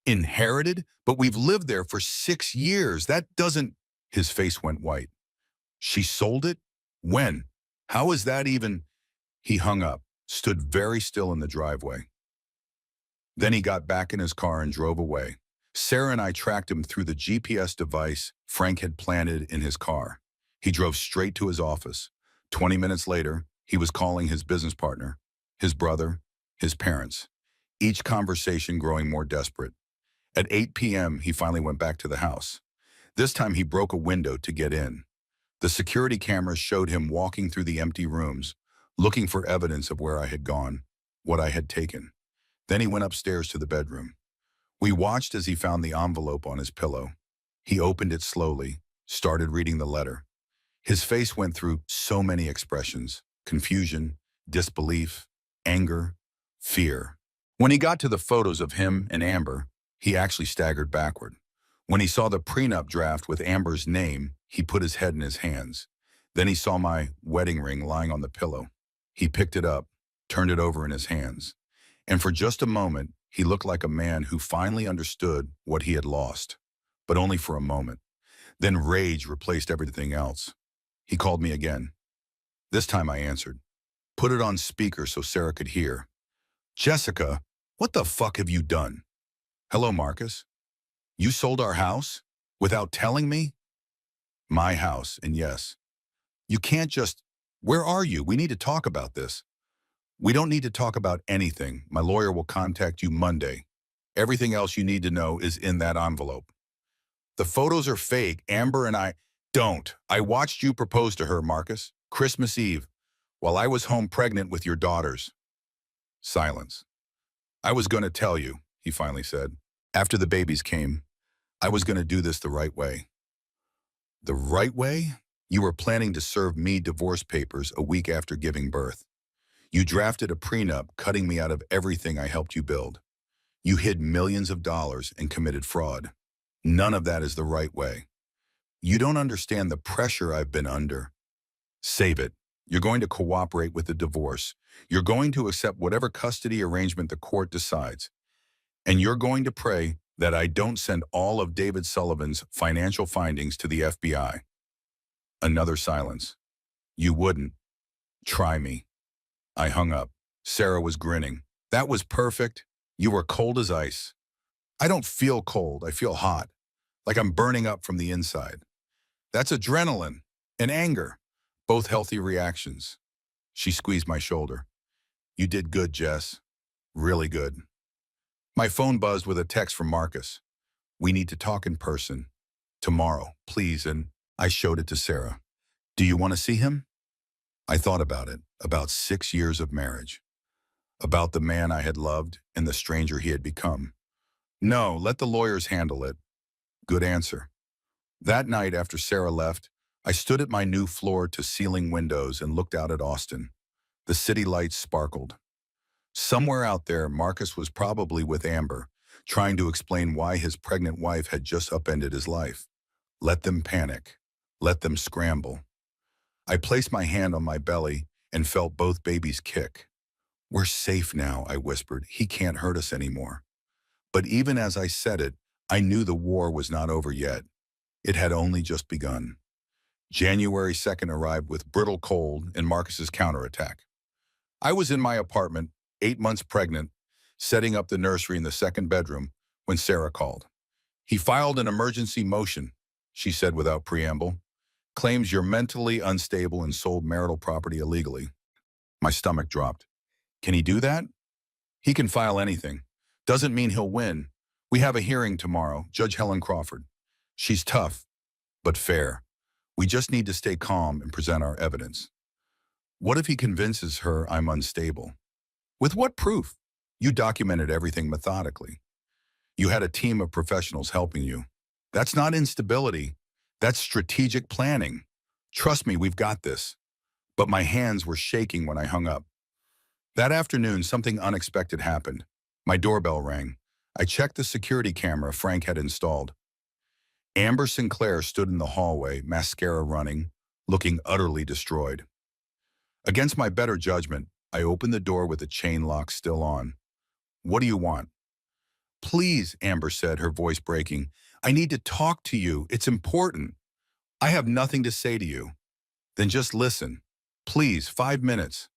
"Inherited? But we've lived there for 6 years. That doesn't—" His face went white. "She sold it? When? How is that even—" He hung up, stood very still in the driveway. Then he got back in his car and drove away. Sarah and I tracked him through the GPS device Frank had planted in his car. He drove straight to his office. 20 minutes later, he was calling his business partner, his brother, his parents, each conversation growing more desperate. At 8 p.m., he finally went back to the house. This time he broke a window to get in. The security cameras showed him walking through the empty rooms, looking for evidence of where I had gone, what I had taken. Then he went upstairs to the bedroom. We watched as he found the envelope on his pillow. He opened it slowly, started reading the letter. His face went through so many expressions: confusion, disbelief, anger, fear. When he got to the photos of him and Amber, he actually staggered backward. When he saw the prenup draft with Amber's name, he put his head in his hands. Then he saw my wedding ring lying on the pillow. He picked it up, turned it over in his hands. And for just a moment, he looked like a man who finally understood what he had lost, but only for a moment. Then rage replaced everything else. He called me again. This time I answered. Put it on speaker so Sarah could hear. "Jessica, what the fuck have you done?" "Hello, Marcus. You sold our house? Without telling me?" "My house, and yes. You can't just— Where are you? We need to talk about this." "We don't need to talk about anything. My lawyer will contact you Monday. Everything else you need to know is in that envelope." "The photos are fake. Amber and I—" "Don't. I watched you propose to her, Marcus. Christmas Eve, while I was home pregnant with your daughters." Silence. "I was going to tell you," he finally said. "After the babies came, I was going to do this the right way." The right way? You were planning to serve me divorce papers a week after giving birth. You drafted a prenup cutting me out of everything I helped you build. You hid millions of dollars and committed fraud. None of that is the right way. You don't understand the pressure I've been under. Save it. You're going to cooperate with the divorce. You're going to accept whatever custody arrangement the court decides. And you're going to pray that I don't send all of David Sullivan's financial findings to the FBI. Another silence. You wouldn't. Try me. I hung up. Sarah was grinning. That was perfect. You were cold as ice. I don't feel cold. I feel hot, like I'm burning up from the inside. That's adrenaline and anger, both healthy reactions. She squeezed my shoulder. You did good, Jess. Really good. My phone buzzed with a text from Marcus. We need to talk in person. Tomorrow, please, and I showed it to Sarah. Do you want to see him? I thought about it, about 6 years of marriage, about the man I had loved and the stranger he had become. No, let the lawyers handle it. Good answer. That night after Sarah left, I stood at my new floor-to-ceiling windows and looked out at Austin. The city lights sparkled. Somewhere out there, Marcus was probably with Amber, trying to explain why his pregnant wife had just upended his life. Let them panic. Let them scramble. I placed my hand on my belly and felt both babies kick. We're safe now, I whispered. He can't hurt us anymore. But even as I said it, I knew the war was not over yet. It had only just begun. January 2nd arrived with brittle cold and Marcus's counterattack. I was in my apartment, 8 months pregnant, setting up the nursery in the second bedroom when Sarah called. He filed an emergency motion, she said without preamble. Claims you're mentally unstable and sold marital property illegally. My stomach dropped. Can he do that? He can file anything. Doesn't mean he'll win. We have a hearing tomorrow, Judge Helen Crawford. She's tough, but fair. We just need to stay calm and present our evidence. What if he convinces her I'm unstable? With what proof? You documented everything methodically. You had a team of professionals helping you. That's not instability. That's strategic planning. Trust me, we've got this. But my hands were shaking when I hung up. That afternoon, something unexpected happened. My doorbell rang. I checked the security camera Frank had installed. Amber Sinclair stood in the hallway, mascara running, looking utterly destroyed. Against my better judgment, I opened the door with the chain lock still on. What do you want? Please, Amber said, her voice breaking. I need to talk to you. It's important. I have nothing to say to you. Then just listen. Please, 5 minutes.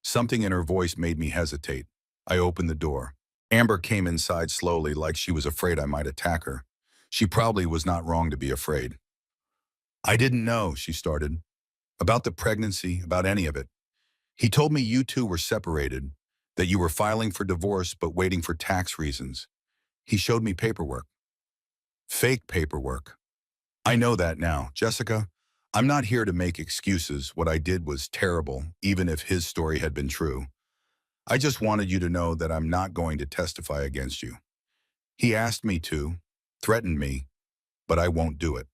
Something in her voice made me hesitate. I opened the door. Amber came inside slowly, like she was afraid I might attack her. She probably was not wrong to be afraid. I didn't know, she started, about the pregnancy, about any of it. He told me you two were separated, that you were filing for divorce but waiting for tax reasons. He showed me paperwork. Fake paperwork. I know that now, Jessica. I'm not here to make excuses. What I did was terrible, even if his story had been true. I just wanted you to know that I'm not going to testify against you. He asked me to, threatened me, but I won't do it.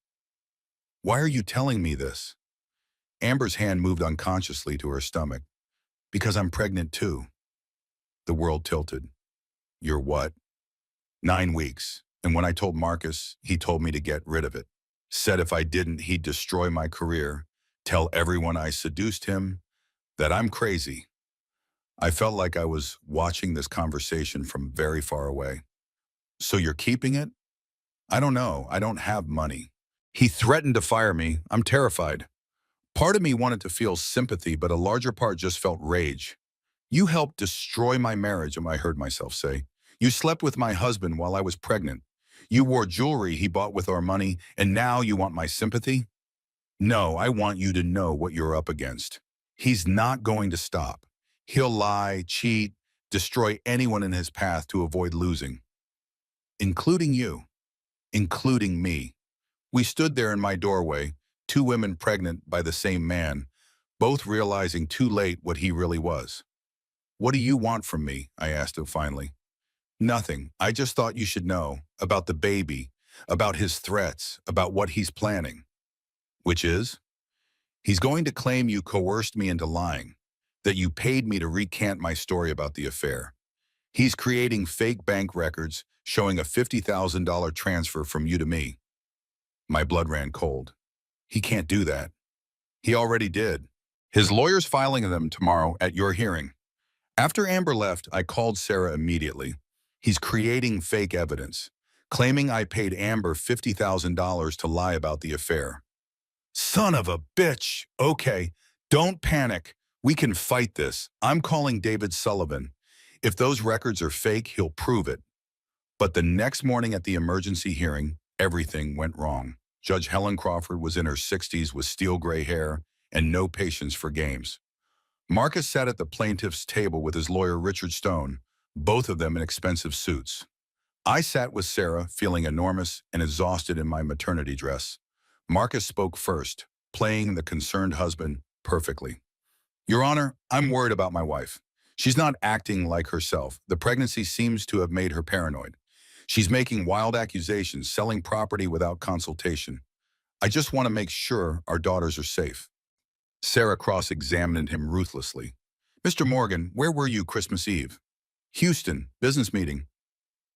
Why are you telling me this? Amber's hand moved unconsciously to her stomach. Because I'm pregnant too. The world tilted. You're what? 9 weeks. And when I told Marcus, he told me to get rid of it. Said if I didn't, he'd destroy my career, tell everyone I seduced him, that I'm crazy. I felt like I was watching this conversation from very far away. So you're keeping it? I don't know. I don't have money. He threatened to fire me. I'm terrified. Part of me wanted to feel sympathy, but a larger part just felt rage. You helped destroy my marriage, I heard myself say. You slept with my husband while I was pregnant. You wore jewelry he bought with our money, and now you want my sympathy? No, I want you to know what you're up against. He's not going to stop. He'll lie, cheat, destroy anyone in his path to avoid losing. Including you. Including me. We stood there in my doorway, 2 women pregnant by the same man, both realizing too late what he really was. What do you want from me? I asked him finally. Nothing. I just thought you should know about the baby, about his threats, about what he's planning. which is, he's going to claim you coerced me into lying, that you paid me to recant my story about the affair. He's creating fake bank records showing a $50,000 transfer from you to me. My blood ran cold. He can't do that. He already did. His lawyer's filing them tomorrow at your hearing. After Amber left, I called Sarah immediately. He's creating fake evidence, claiming I paid Amber $50,000 to lie about the affair. Son of a bitch! Okay, don't panic. We can fight this. I'm calling David Sullivan. If those records are fake, he'll prove it. But the next morning at the emergency hearing, everything went wrong. Judge Helen Crawford was in her 60s with steel gray hair and no patience for games. Marcus sat at the plaintiff's table with his lawyer Richard Stone, both of them in expensive suits. I sat with Sarah, feeling enormous and exhausted in my maternity dress. Marcus spoke first, playing the concerned husband perfectly. Your Honor, I'm worried about my wife. She's not acting like herself. The pregnancy seems to have made her paranoid. She's making wild accusations, selling property without consultation. I just want to make sure our daughters are safe. Sarah cross-examined him ruthlessly. Mr. Morgan, where were you Christmas Eve? Houston, business meeting.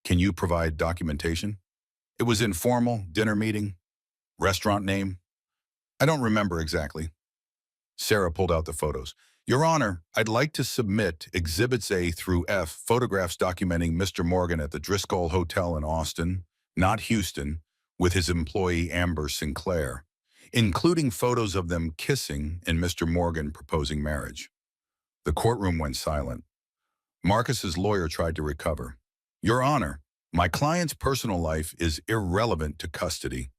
Can you provide documentation? It was informal, dinner meeting, restaurant name. I don't remember exactly. Sarah pulled out the photos. Your Honor, I'd like to submit Exhibits A through F, photographs documenting Mr. Morgan at the Driscoll Hotel in Austin, not Houston, with his employee Amber Sinclair, including photos of them kissing and Mr. Morgan proposing marriage. The courtroom went silent. Marcus's lawyer tried to recover. Your Honor, my client's personal life is irrelevant to custody.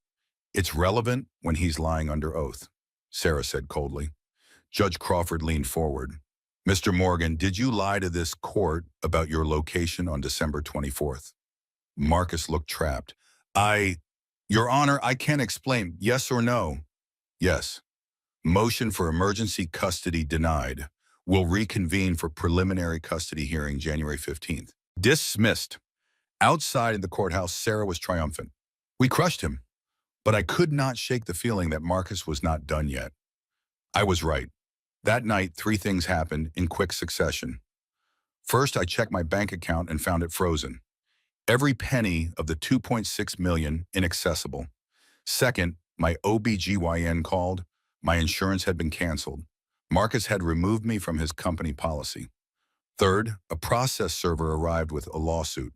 It's relevant when he's lying under oath, Sarah said coldly. Judge Crawford leaned forward. Mr. Morgan, did you lie to this court about your location on December 24th? Marcus looked trapped. Your Honor, I can't explain. Yes or no? Yes. Motion for emergency custody denied. Will reconvene for preliminary custody hearing January 15th. Dismissed. Outside in the courthouse, Sarah was triumphant. We crushed him. But I could not shake the feeling that Marcus was not done yet. I was right. That night, 3 things happened in quick succession. First, I checked my bank account and found it frozen. Every penny of the $2.6 million inaccessible. Second, my OBGYN called. My insurance had been canceled. Marcus had removed me from his company policy. Third, a process server arrived with a lawsuit.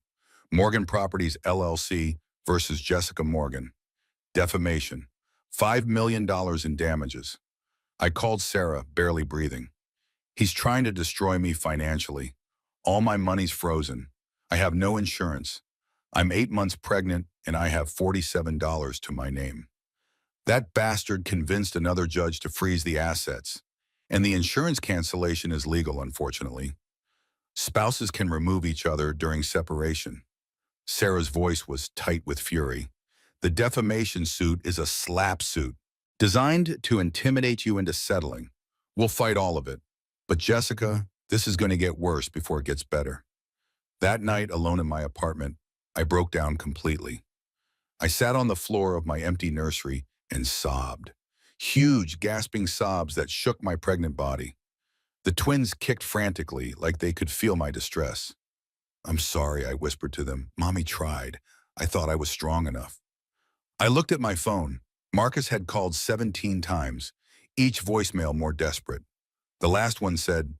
Morgan Properties LLC versus Jessica Morgan. Defamation. $5 million in damages. I called Sarah, barely breathing. He's trying to destroy me financially. All my money's frozen. I have no insurance. I'm 8 months pregnant and I have $47 to my name. That bastard convinced another judge to freeze the assets. And the insurance cancellation is legal, unfortunately. Spouses can remove each other during separation. Sarah's voice was tight with fury. The defamation suit is a slap suit, designed to intimidate you into settling. We'll fight all of it. But Jessica, this is going to get worse before it gets better. That night, alone in my apartment, I broke down completely. I sat on the floor of my empty nursery and sobbed. Huge, gasping sobs that shook my pregnant body. The twins kicked frantically, like they could feel my distress. I'm sorry, I whispered to them. Mommy tried. I thought I was strong enough. I looked at my phone. Marcus had called 17 times, each voicemail more desperate. The last one said,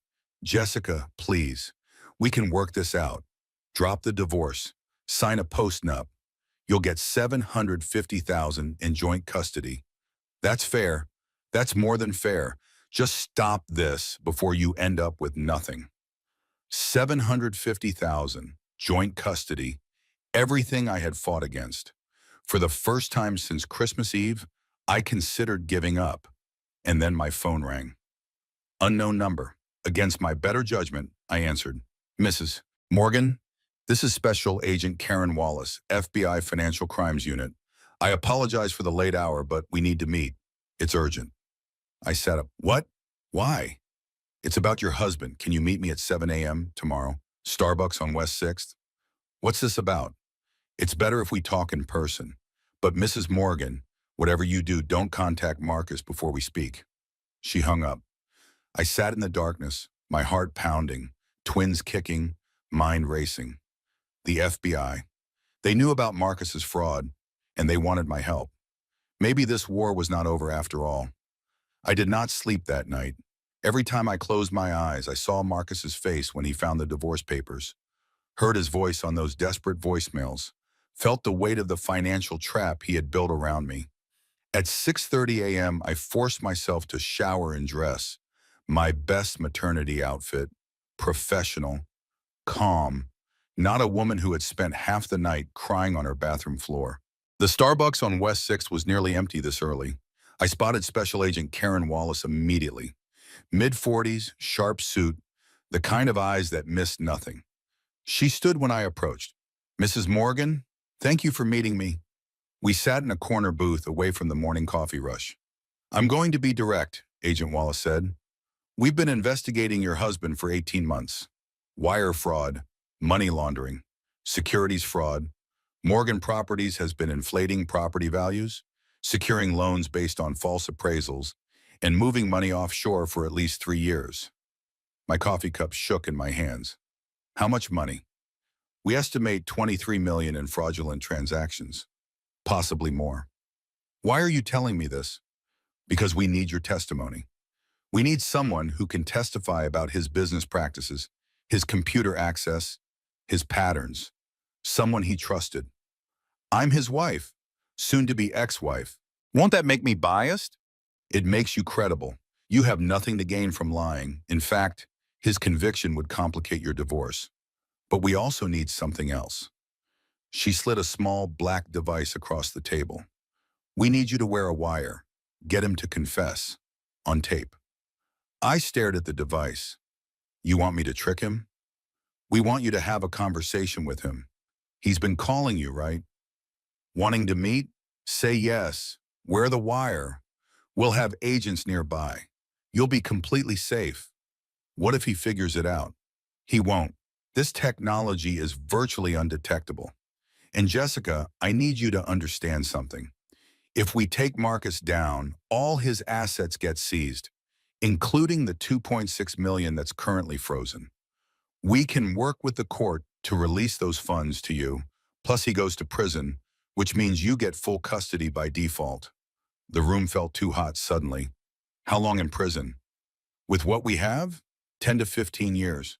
Jessica, please, we can work this out. Drop the divorce. Sign a postnup. You'll get $750,000 in joint custody. That's fair. That's more than fair. Just stop this before you end up with nothing. $750,000, joint custody, everything I had fought against. For the first time since Christmas Eve, I considered giving up, and then my phone rang. Unknown number. Against my better judgment, I answered, Mrs. Morgan, this is Special Agent Karen Wallace, FBI Financial Crimes Unit. I apologize for the late hour, but we need to meet. It's urgent. I sat up. What? Why? It's about your husband. Can you meet me at 7 a.m. tomorrow? Starbucks on West 6th? What's this about? It's better if we talk in person. But Mrs. Morgan, Whatever you do, don't contact Marcus before we speak." She hung up. I sat in the darkness, my heart pounding, twins kicking, mind racing. The FBI. They knew about Marcus's fraud, and they wanted my help. Maybe this war was not over after all. I did not sleep that night. Every time I closed my eyes, I saw Marcus's face when he found the divorce papers, heard his voice on those desperate voicemails, felt the weight of the financial trap he had built around me. At 6:30 a.m., I forced myself to shower and dress, my best maternity outfit, professional, calm, not a woman who had spent half the night crying on her bathroom floor. The Starbucks on West 6th was nearly empty this early. I spotted Special Agent Karen Wallace immediately. Mid-40s, sharp suit, the kind of eyes that missed nothing. She stood when I approached. "Mrs. Morgan, thank you for meeting me." We sat in a corner booth away from the morning coffee rush. "I'm going to be direct," Agent Wallace said. "We've been investigating your husband for 18 months. Wire fraud, money laundering, securities fraud. Morgan Properties has been inflating property values, securing loans based on false appraisals, and moving money offshore for at least 3 years." My coffee cup shook in my hands. "How much money?" "We estimate 23 million in fraudulent transactions, possibly more." "Why are you telling me this?" "Because we need your testimony. We need someone who can testify about his business practices, his computer access, his patterns, someone he trusted. I'm his wife, soon-to-be ex-wife. Won't that make me biased?" "It makes you credible. You have nothing to gain from lying. In fact, his conviction would complicate your divorce. But we also need something else." She slid a small black device across the table. "We need you to wear a wire. Get him to confess. On tape." I stared at the device. "You want me to trick him?" "We want you to have a conversation with him. He's been calling you, right? Wanting to meet? Say yes. Wear the wire. We'll have agents nearby. You'll be completely safe." "What if he figures it out?" "He won't. This technology is virtually undetectable. And Jessica, I need you to understand something. If we take Marcus down, all his assets get seized, including the 2.6 million that's currently frozen. We can work with the court to release those funds to you, plus he goes to prison, which means you get full custody by default." The room felt too hot suddenly. "How long in prison?" "With what we have? 10 to 15 years.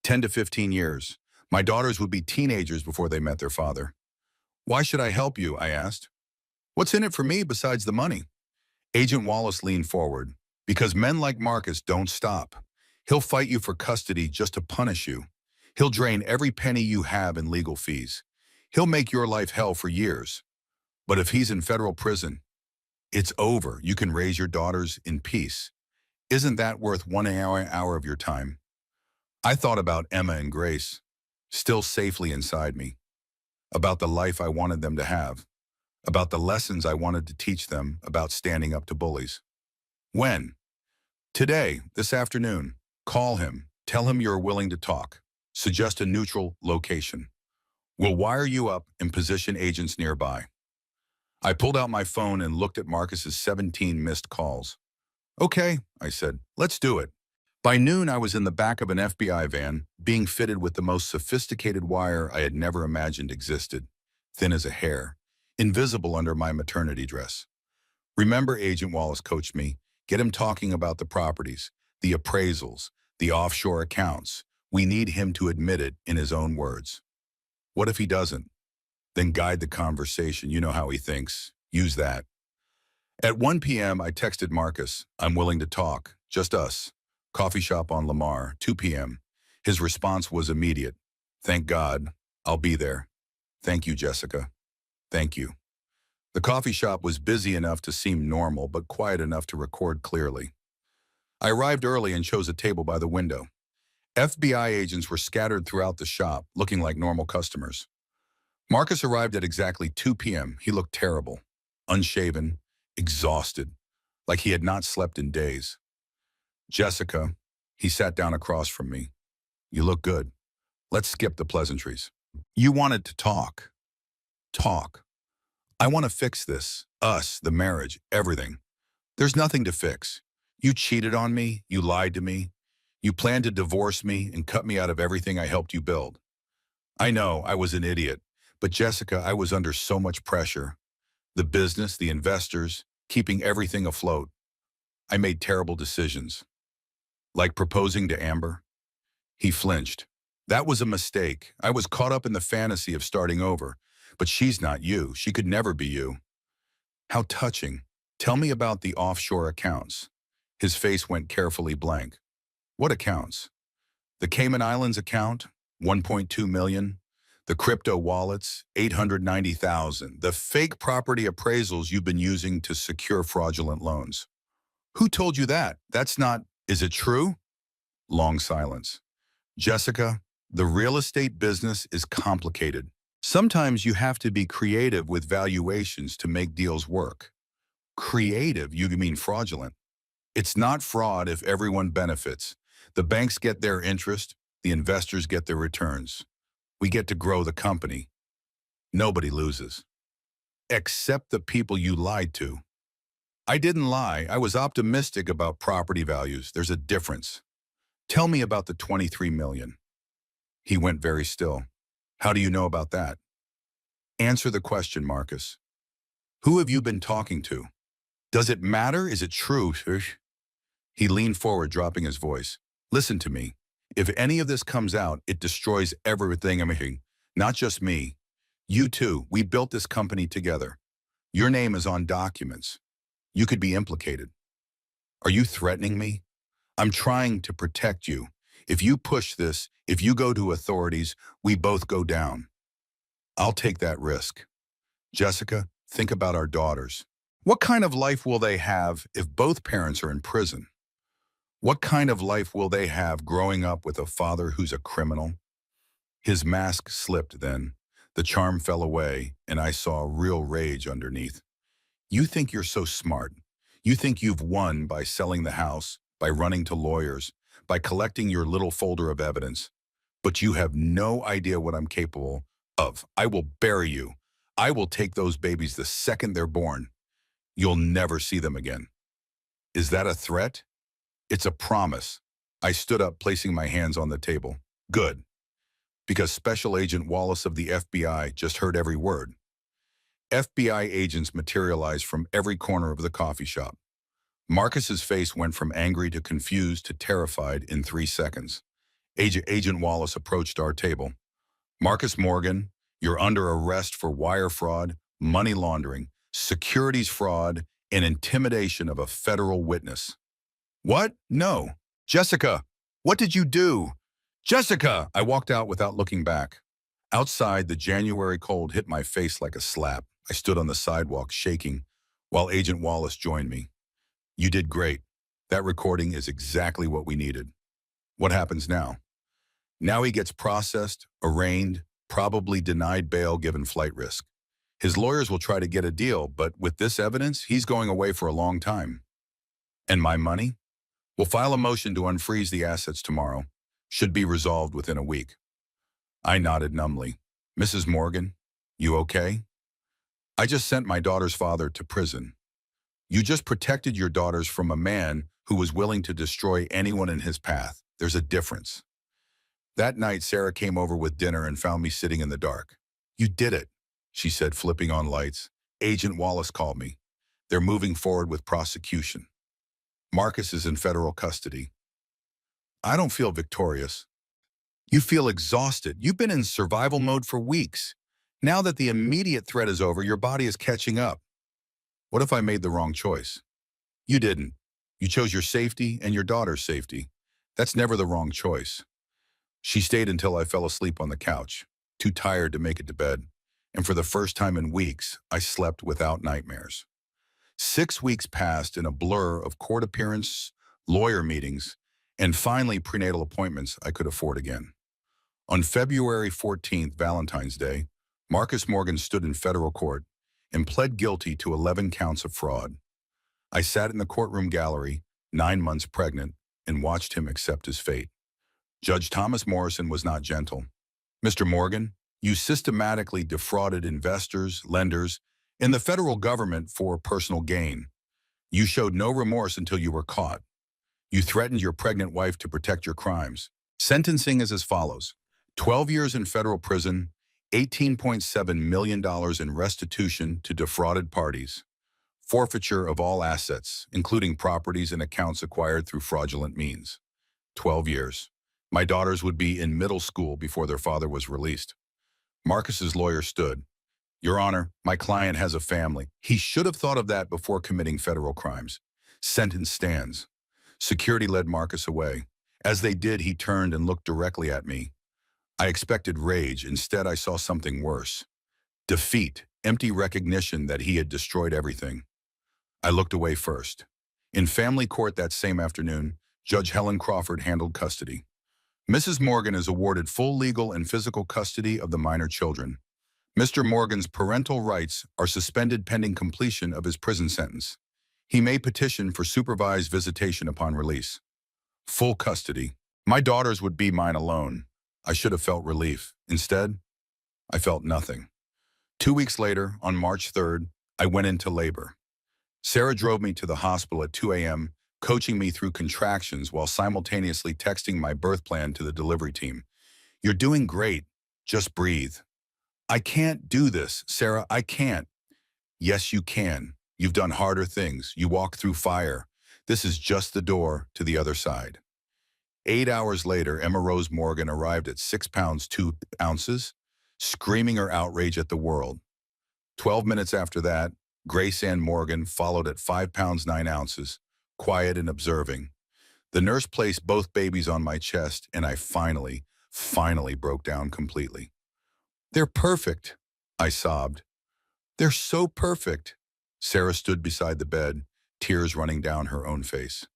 10 to 15 years. My daughters would be teenagers before they met their father." "Why should I help you?" I asked. "What's in it for me besides the money?" Agent Wallace leaned forward. "Because men like Marcus don't stop. He'll fight you for custody just to punish you. He'll drain every penny you have in legal fees. He'll make your life hell for years. But if he's in federal prison, it's over. You can raise your daughters in peace. Isn't that worth 1 hour of your time?" I thought about Emma and Grace, still safely inside me, about the life I wanted them to have, about the lessons I wanted to teach them about standing up to bullies. "When?" "Today, this afternoon. Call him. Tell him you're willing to talk. Suggest a neutral location. We'll wire you up and position agents nearby." I pulled out my phone and looked at Marcus's 17 missed calls. "Okay," I said, "let's do it." By noon, I was in the back of an FBI van, being fitted with the most sophisticated wire I had never imagined existed, thin as a hair, invisible under my maternity dress. "Remember," Agent Wallace coached me, "get him talking about the properties, the appraisals, the offshore accounts. We need him to admit it in his own words." "What if he doesn't?" "Then guide the conversation. You know how he thinks. Use that." At 1 p.m., I texted Marcus, "I'm willing to talk. Just us. Coffee shop on Lamar, 2 p.m. His response was immediate. "Thank God. I'll be there. Thank you, Jessica. Thank you." The coffee shop was busy enough to seem normal, but quiet enough to record clearly. I arrived early and chose a table by the window. FBI agents were scattered throughout the shop, looking like normal customers. Marcus arrived at exactly 2 p.m. He looked terrible, unshaven, exhausted, like he had not slept in days. "Jessica," he sat down across from me. "You look good. Let's skip the pleasantries." "You wanted to talk." "Talk." I want to fix this. Us, the marriage, everything. There's nothing to fix. You cheated on me. You lied to me. You planned to divorce me and cut me out of everything I helped you build. I know I was an idiot, but Jessica, I was under so much pressure. The business, the investors, keeping everything afloat. I made terrible decisions. Like proposing to Amber. He flinched. That was a mistake. I was caught up in the fantasy of starting over. But she's not you. She could never be you. How touching. Tell me about the offshore accounts. His face went carefully blank. What accounts? The Cayman Islands account, 1.2 million. The crypto wallets, 890,000. The fake property appraisals you've been using to secure fraudulent loans. Who told you that? That's not, is it true? Long silence. Jessica, the real estate business is complicated. Sometimes you have to be creative with valuations to make deals work. Creative, you mean fraudulent. It's not fraud if everyone benefits. The banks get their interest, the investors get their returns. We get to grow the company. Nobody loses. Except the people you lied to. I didn't lie. I was optimistic about property values. There's a difference. Tell me about the 23 million. He went very still. How do you know about that? Answer the question, Marcus. Who have you been talking to? Does it matter? Is it true? He leaned forward, dropping his voice. Listen to me. If any of this comes out, it destroys everything I'm making. Not just me. You too. We built this company together. Your name is on documents. You could be implicated. Are you threatening me? I'm trying to protect you. If you push this, if you go to authorities, we both go down. I'll take that risk. Jessica, think about our daughters. What kind of life will they have if both parents are in prison? What kind of life will they have growing up with a father who's a criminal? His mask slipped then. The charm fell away, and I saw real rage underneath. You think you're so smart. You think you've won by selling the house, by running to lawyers, by collecting your little folder of evidence. But you have no idea what I'm capable of. I will bury you. I will take those babies the second they're born. You'll never see them again. Is that a threat? It's a promise. I stood up, placing my hands on the table. Good. Because Special Agent Wallace of the FBI just heard every word. FBI agents materialized from every corner of the coffee shop. Marcus's face went from angry to confused to terrified in 3 seconds. Agent Wallace approached our table. Marcus Morgan, you're under arrest for wire fraud, money laundering, securities fraud, and intimidation of a federal witness. What? No. Jessica, what did you do? Jessica! I walked out without looking back. Outside, the January cold hit my face like a slap. I stood on the sidewalk, shaking, while Agent Wallace joined me. You did great. That recording is exactly what we needed. What happens now? Now he gets processed, arraigned, probably denied bail given flight risk. His lawyers will try to get a deal, but with this evidence, he's going away for a long time. And my money? We'll file a motion to unfreeze the assets tomorrow. Should be resolved within a week. I nodded numbly. Mrs. Morgan, you okay? I just sent my daughter's father to prison. You just protected your daughters from a man who was willing to destroy anyone in his path. There's a difference. That night, Sarah came over with dinner and found me sitting in the dark. You did it, she said, flipping on lights. Agent Wallace called me. They're moving forward with prosecution. Marcus is in federal custody. I don't feel victorious. You feel exhausted. You've been in survival mode for weeks. Now that the immediate threat is over, your body is catching up. What if I made the wrong choice? You didn't. You chose your safety and your daughter's safety. That's never the wrong choice. She stayed until I fell asleep on the couch, too tired to make it to bed. And for the first time in weeks, I slept without nightmares. 6 weeks passed in a blur of court appearances, lawyer meetings, and finally prenatal appointments I could afford again. On February 14th, Valentine's Day, Marcus Morgan stood in federal court and pled guilty to 11 counts of fraud. I sat in the courtroom gallery, 9 months pregnant, and watched him accept his fate. Judge Thomas Morrison was not gentle. Mr. Morgan, you systematically defrauded investors, lenders, In the federal government for personal gain. You showed no remorse until you were caught. You threatened your pregnant wife to protect your crimes. Sentencing is as follows. 12 years in federal prison, $18.7 million in restitution to defrauded parties, forfeiture of all assets, including properties and accounts acquired through fraudulent means. 12 years. My daughters would be in middle school before their father was released. Marcus's lawyer stood. Your Honor, my client has a family. He should have thought of that before committing federal crimes. Sentence stands. Security led Marcus away. As they did, he turned and looked directly at me. I expected rage. Instead, I saw something worse. Defeat, empty recognition that he had destroyed everything. I looked away first. In family court that same afternoon, Judge Helen Crawford handled custody. Mrs. Morgan is awarded full legal and physical custody of the minor children. Mr. Morgan's parental rights are suspended pending completion of his prison sentence. He may petition for supervised visitation upon release. Full custody. My daughters would be mine alone. I should have felt relief. Instead, I felt nothing. 2 weeks later, on March 3rd, I went into labor. Sarah drove me to the hospital at 2 a.m., coaching me through contractions while simultaneously texting my birth plan to the delivery team. You're doing great. Just breathe. I can't do this, Sarah, I can't. Yes, you can. You've done harder things. You walked through fire. This is just the door to the other side. 8 hours later, Emma Rose Morgan arrived at 6 pounds 2 ounces, screaming her outrage at the world. 12 minutes after that, Grace Ann Morgan followed at 5 pounds 9 ounces, quiet and observing. The nurse placed both babies on my chest, and I finally broke down completely. They're perfect, I sobbed. They're so perfect. Sarah stood beside the bed, tears running down her own face.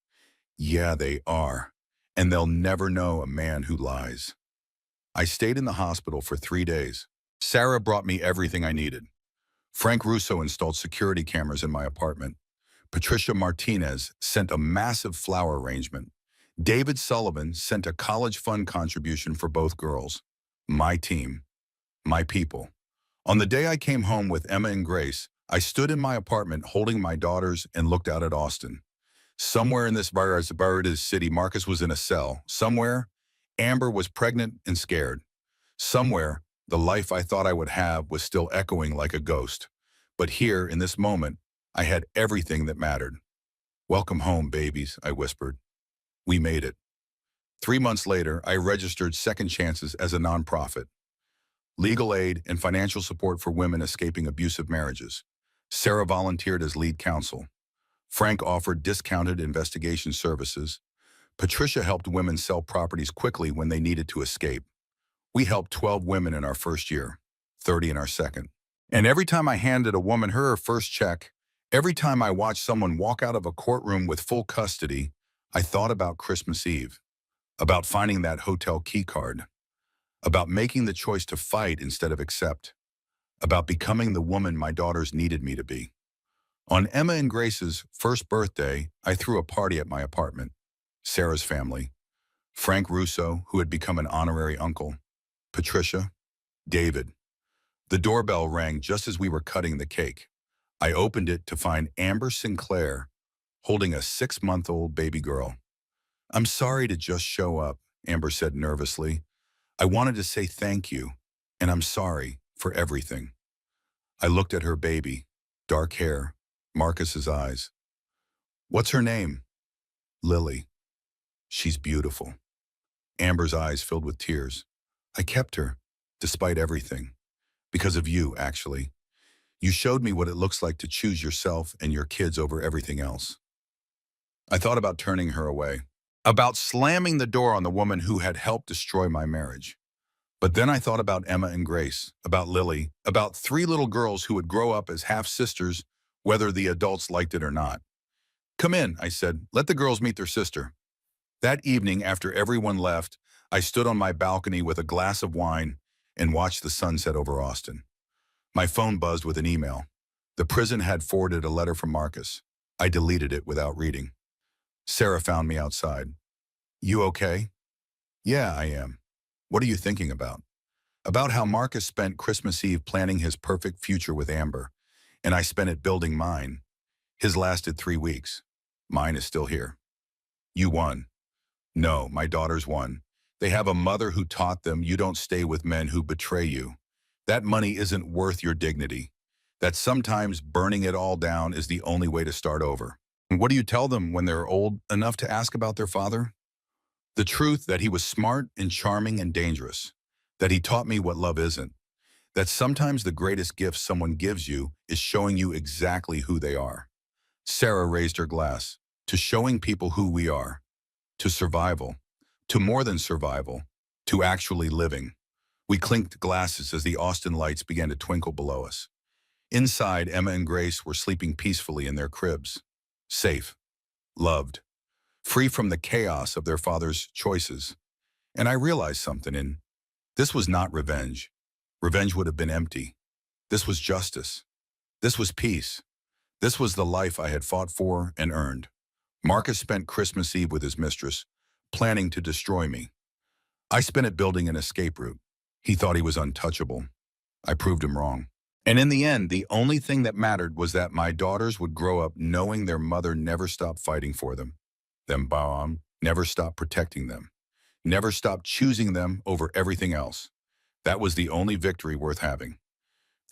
Yeah, they are. And they'll never know a man who lies. I stayed in the hospital for 3 days. Sarah brought me everything I needed. Frank Russo installed security cameras in my apartment. Patricia Martinez sent a massive flower arrangement. David Sullivan sent a college fund contribution for both girls. My team. My people. On the day I came home with Emma and Grace, I stood in my apartment holding my daughters and looked out at Austin. Somewhere in this buried city, Marcus was in a cell. Somewhere, Amber was pregnant and scared. Somewhere, the life I thought I would have was still echoing like a ghost. But here, in this moment, I had everything that mattered. Welcome home, babies, I whispered. We made it. 3 months later, I registered Second Chances as a nonprofit. Legal aid and financial support for women escaping abusive marriages. Sarah volunteered as lead counsel. Frank offered discounted investigation services. Patricia helped women sell properties quickly when they needed to escape. We helped 12 women in our first year, 30 in our second. And every time I handed a woman her first check, every time I watched someone walk out of a courtroom with full custody, I thought about Christmas Eve, about finding that hotel key card, about making the choice to fight instead of accept, about becoming the woman my daughters needed me to be. On Emma and Grace's first birthday, I threw a party at my apartment. Sarah's family, Frank Russo, who had become an honorary uncle, Patricia, David. The doorbell rang just as we were cutting the cake. I opened it to find Amber Sinclair holding a 6-month-old baby girl. I'm sorry to just show up, Amber said nervously. I wanted to say thank you, and I'm sorry for everything. I looked at her baby, dark hair, Marcus's eyes. What's her name? Lily. She's beautiful. Amber's eyes filled with tears. I kept her, despite everything. Because of you, actually. You showed me what it looks like to choose yourself and your kids over everything else. I thought about turning her away, about slamming the door on the woman who had helped destroy my marriage. But then I thought about Emma and Grace, about Lily, about 3 little girls who would grow up as half-sisters, whether the adults liked it or not. Come in, I said. Let the girls meet their sister. That evening, after everyone left, I stood on my balcony with a glass of wine and watched the sunset over Austin. My phone buzzed with an email. The prison had forwarded a letter from Marcus. I deleted it without reading. Sarah found me outside. You okay? Yeah, I am. What are you thinking about? About how Marcus spent Christmas Eve planning his perfect future with Amber. and I spent it building mine. His lasted 3 weeks. Mine is still here. You won. No, my daughters won. They have a mother who taught them you don't stay with men who betray you. That money isn't worth your dignity. That sometimes burning it all down is the only way to start over. And what do you tell them when they're old enough to ask about their father? The truth that he was smart and charming and dangerous. That he taught me what love isn't. That sometimes the greatest gift someone gives you is showing you exactly who they are. Sarah raised her glass to showing people who we are, to survival, to more than survival, to actually living. We clinked glasses as the Austin lights began to twinkle below us. Inside, Emma and Grace were sleeping peacefully in their cribs, safe, loved, free from the chaos of their father's choices. And I realized something, and this was not revenge. Revenge would have been empty. This was justice. This was peace. This was the life I had fought for and earned. Marcus spent Christmas Eve with his mistress, planning to destroy me. I spent it building an escape route. He thought he was untouchable. I proved him wrong. And in the end, the only thing that mattered was that my daughters would grow up knowing their mother never stopped fighting for them. Never stopped protecting them. Never stopped choosing them over everything else. That was the only victory worth having.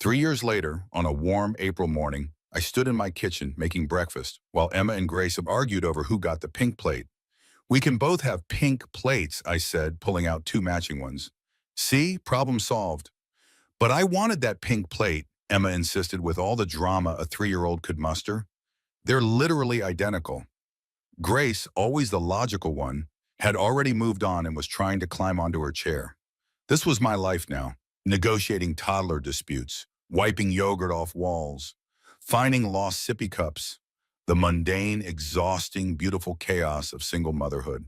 3 years later, on a warm April morning, I stood in my kitchen making breakfast while Emma and Grace argued over who got the pink plate. We can both have pink plates, I said, pulling out 2 matching ones. See, problem solved. But I wanted that pink plate, Emma insisted with all the drama a 3-year-old could muster. They're literally identical. Grace, always the logical one, had already moved on and was trying to climb onto her chair. This was my life now, negotiating toddler disputes, wiping yogurt off walls, finding lost sippy cups, the mundane, exhausting, beautiful chaos of single motherhood.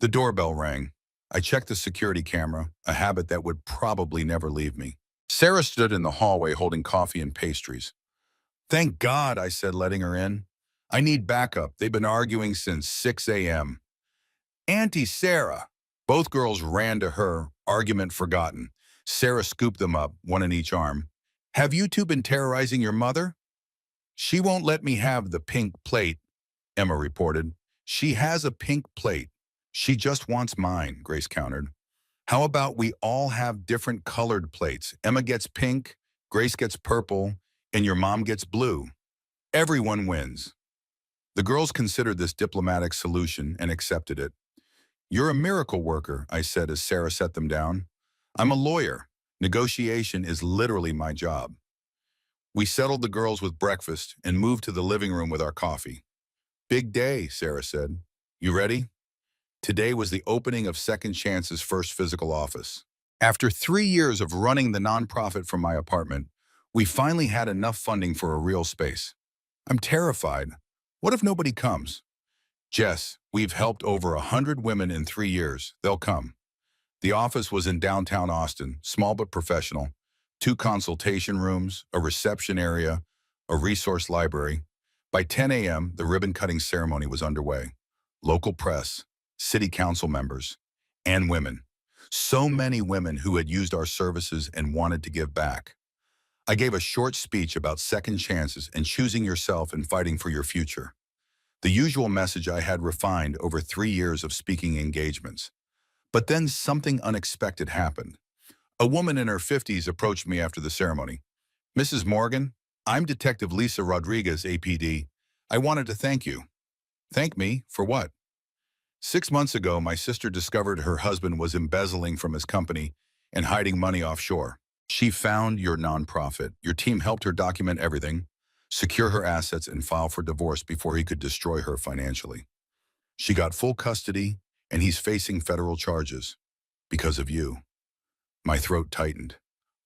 The doorbell rang. I checked the security camera, a habit that would probably never leave me. Sarah stood in the hallway holding coffee and pastries. Thank God, I said, letting her in. I need backup. They've been arguing since 6 a.m. Auntie Sarah. Both girls ran to her, argument forgotten. Sarah scooped them up, one in each arm. Have you two been terrorizing your mother? She won't let me have the pink plate, Emma reported. She has a pink plate. She just wants mine, Grace countered. How about we all have different colored plates? Emma gets pink, Grace gets purple, and your mom gets blue. Everyone wins. The girls considered this diplomatic solution and accepted it. You're a miracle worker, I said as Sarah set them down. I'm a lawyer. Negotiation is literally my job. We settled the girls with breakfast and moved to the living room with our coffee. Big day, Sarah said. You ready? Today was the opening of Second Chance's first physical office. After 3 years of running the nonprofit from my apartment, we finally had enough funding for a real space. I'm terrified. What if nobody comes? Jess, we've helped over 100 women in 3 years. They'll come. The office was in downtown Austin, small but professional. 2 consultation rooms, a reception area, a resource library. By 10 a.m., the ribbon-cutting ceremony was underway. Local press, city council members, and women. So many women who had used our services and wanted to give back. I gave a short speech about second chances and choosing yourself and fighting for your future. The usual message I had refined over 3 years of speaking engagements. But then something unexpected happened. A woman in her 50s approached me after the ceremony. Mrs. Morgan, I'm Detective Lisa Rodriguez, APD. I wanted to thank you. Thank me for what? 6 months ago, my sister discovered her husband was embezzling from his company and hiding money offshore. She found your nonprofit. Your team helped her document everything, secure her assets, and file for divorce before he could destroy her financially. She got full custody, and he's facing federal charges because of you. My throat tightened.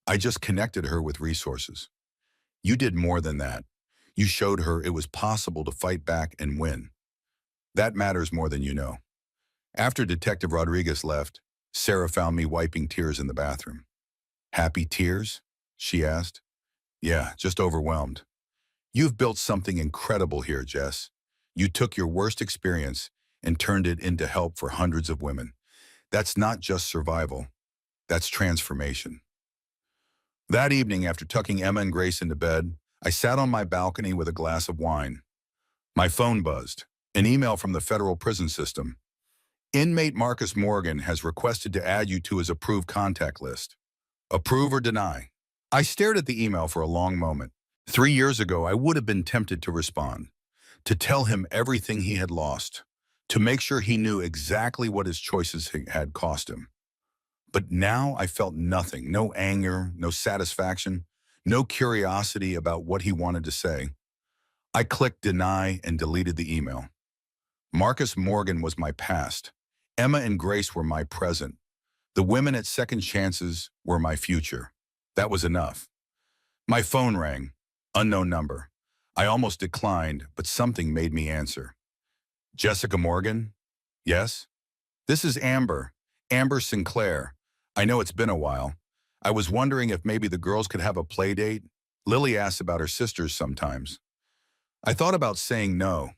I just connected her with resources. You did more than that. You showed her it was possible to fight back and win. That matters more than you know. After Detective Rodriguez left, Sarah found me wiping tears in the bathroom. Happy tears? She asked. Yeah, just overwhelmed. You've built something incredible here, Jess. You took your worst experience and turned it into help for hundreds of women. That's not just survival. That's transformation. That evening, after tucking Emma and Grace into bed, I sat on my balcony with a glass of wine. My phone buzzed. An email from the federal prison system. Inmate Marcus Morgan has requested to add you to his approved contact list. Approve or deny? I stared at the email for a long moment. 3 years ago, I would have been tempted to respond, to tell him everything he had lost, to make sure he knew exactly what his choices had cost him. But now I felt nothing, no anger, no satisfaction, no curiosity about what he wanted to say. I clicked deny and deleted the email. Marcus Morgan was my past. Emma and Grace were my present. The women at Second Chances were my future. That was enough. My phone rang. Unknown number. I almost declined, but something made me answer. Jessica Morgan? Yes? This is Amber. Amber Sinclair. I know it's been a while. I was wondering if maybe the girls could have a play date. Lily asks about her sisters sometimes. I thought about saying no,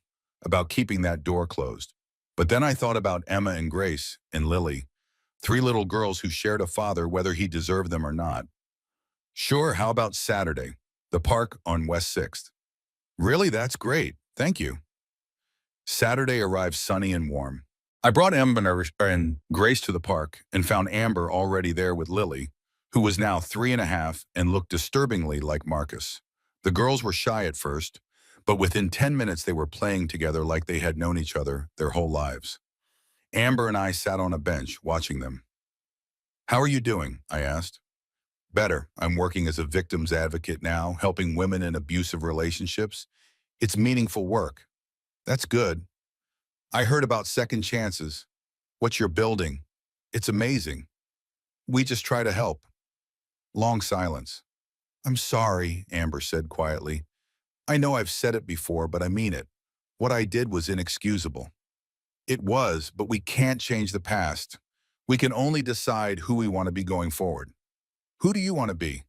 about keeping that door closed. But then I thought about Emma and Grace and Lily, 3 little girls who shared a father whether he deserved them or not. Sure, how about Saturday? The park on West 6th. Really, that's great. Thank you. Saturday arrived sunny and warm. I brought Emma and Grace to the park and found Amber already there with Lily, who was now 3.5 and looked disturbingly like Marcus. The girls were shy at first, but within 10 minutes they were playing together like they had known each other their whole lives. Amber and I sat on a bench watching them. How are you doing? I asked. Better. I'm working as a victim's advocate now, helping women in abusive relationships. It's meaningful work. That's good. I heard about second chances. What you're building. It's amazing. We just try to help. Long silence. I'm sorry, Amber said quietly. I know I've said it before, but I mean it. What I did was inexcusable. It was, but we can't change the past. We can only decide who we want to be going forward. Who do you want to be?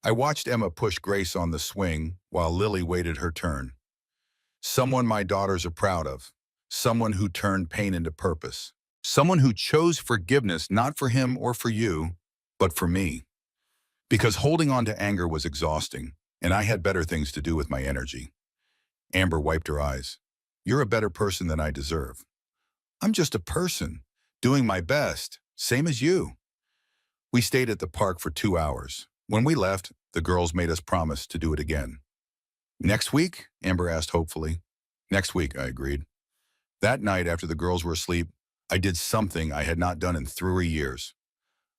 I watched Emma push Grace on the swing while Lily waited her turn. Someone my daughters are proud of. Someone who turned pain into purpose. Someone who chose forgiveness not for him or for you, but for me. Because holding on to anger was exhausting, and I had better things to do with my energy. Amber wiped her eyes. You're a better person than I deserve. I'm just a person, doing my best, same as you. We stayed at the park for 2 hours. When we left, the girls made us promise to do it again. Next week? Amber asked hopefully. Next week, I agreed. That night, after the girls were asleep, I did something I had not done in 3 years.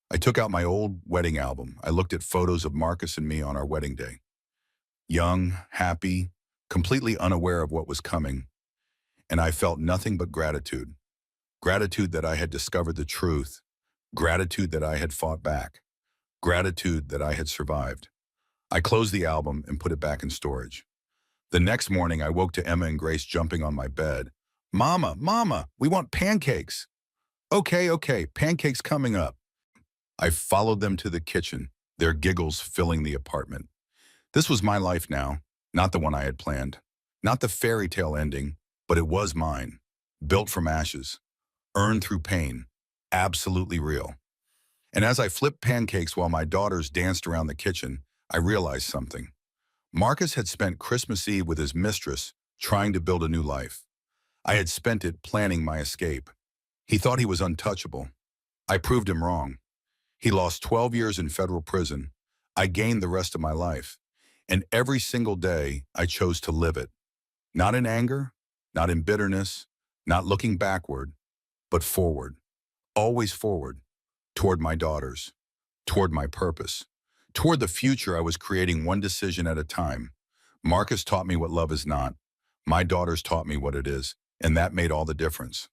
I took out my old wedding album. I looked at photos of Marcus and me on our wedding day. Young, happy, completely unaware of what was coming. And I felt nothing but gratitude. Gratitude that I had discovered the truth. Gratitude that I had fought back. Gratitude that I had survived. I closed the album and put it back in storage. The next morning, I woke to Emma and Grace jumping on my bed. Mama, Mama, we want pancakes. Okay, pancakes coming up. I followed them to the kitchen, their giggles filling the apartment. This was my life now, not the one I had planned. Not the fairy tale ending, but it was mine. Built from ashes. Earned through pain. Absolutely real. And as I flipped pancakes while my daughters danced around the kitchen, I realized something. Marcus had spent Christmas Eve with his mistress, trying to build a new life. I had spent it planning my escape. He thought he was untouchable. I proved him wrong. He lost 12 years in federal prison. I gained the rest of my life. And every single day, I chose to live it. Not in anger, not in bitterness, not looking backward, but forward. Always forward. Toward my daughters. Toward my purpose. Toward the future I was creating one decision at a time. Marcus taught me what love is not. My daughters taught me what it is, and that made all the difference.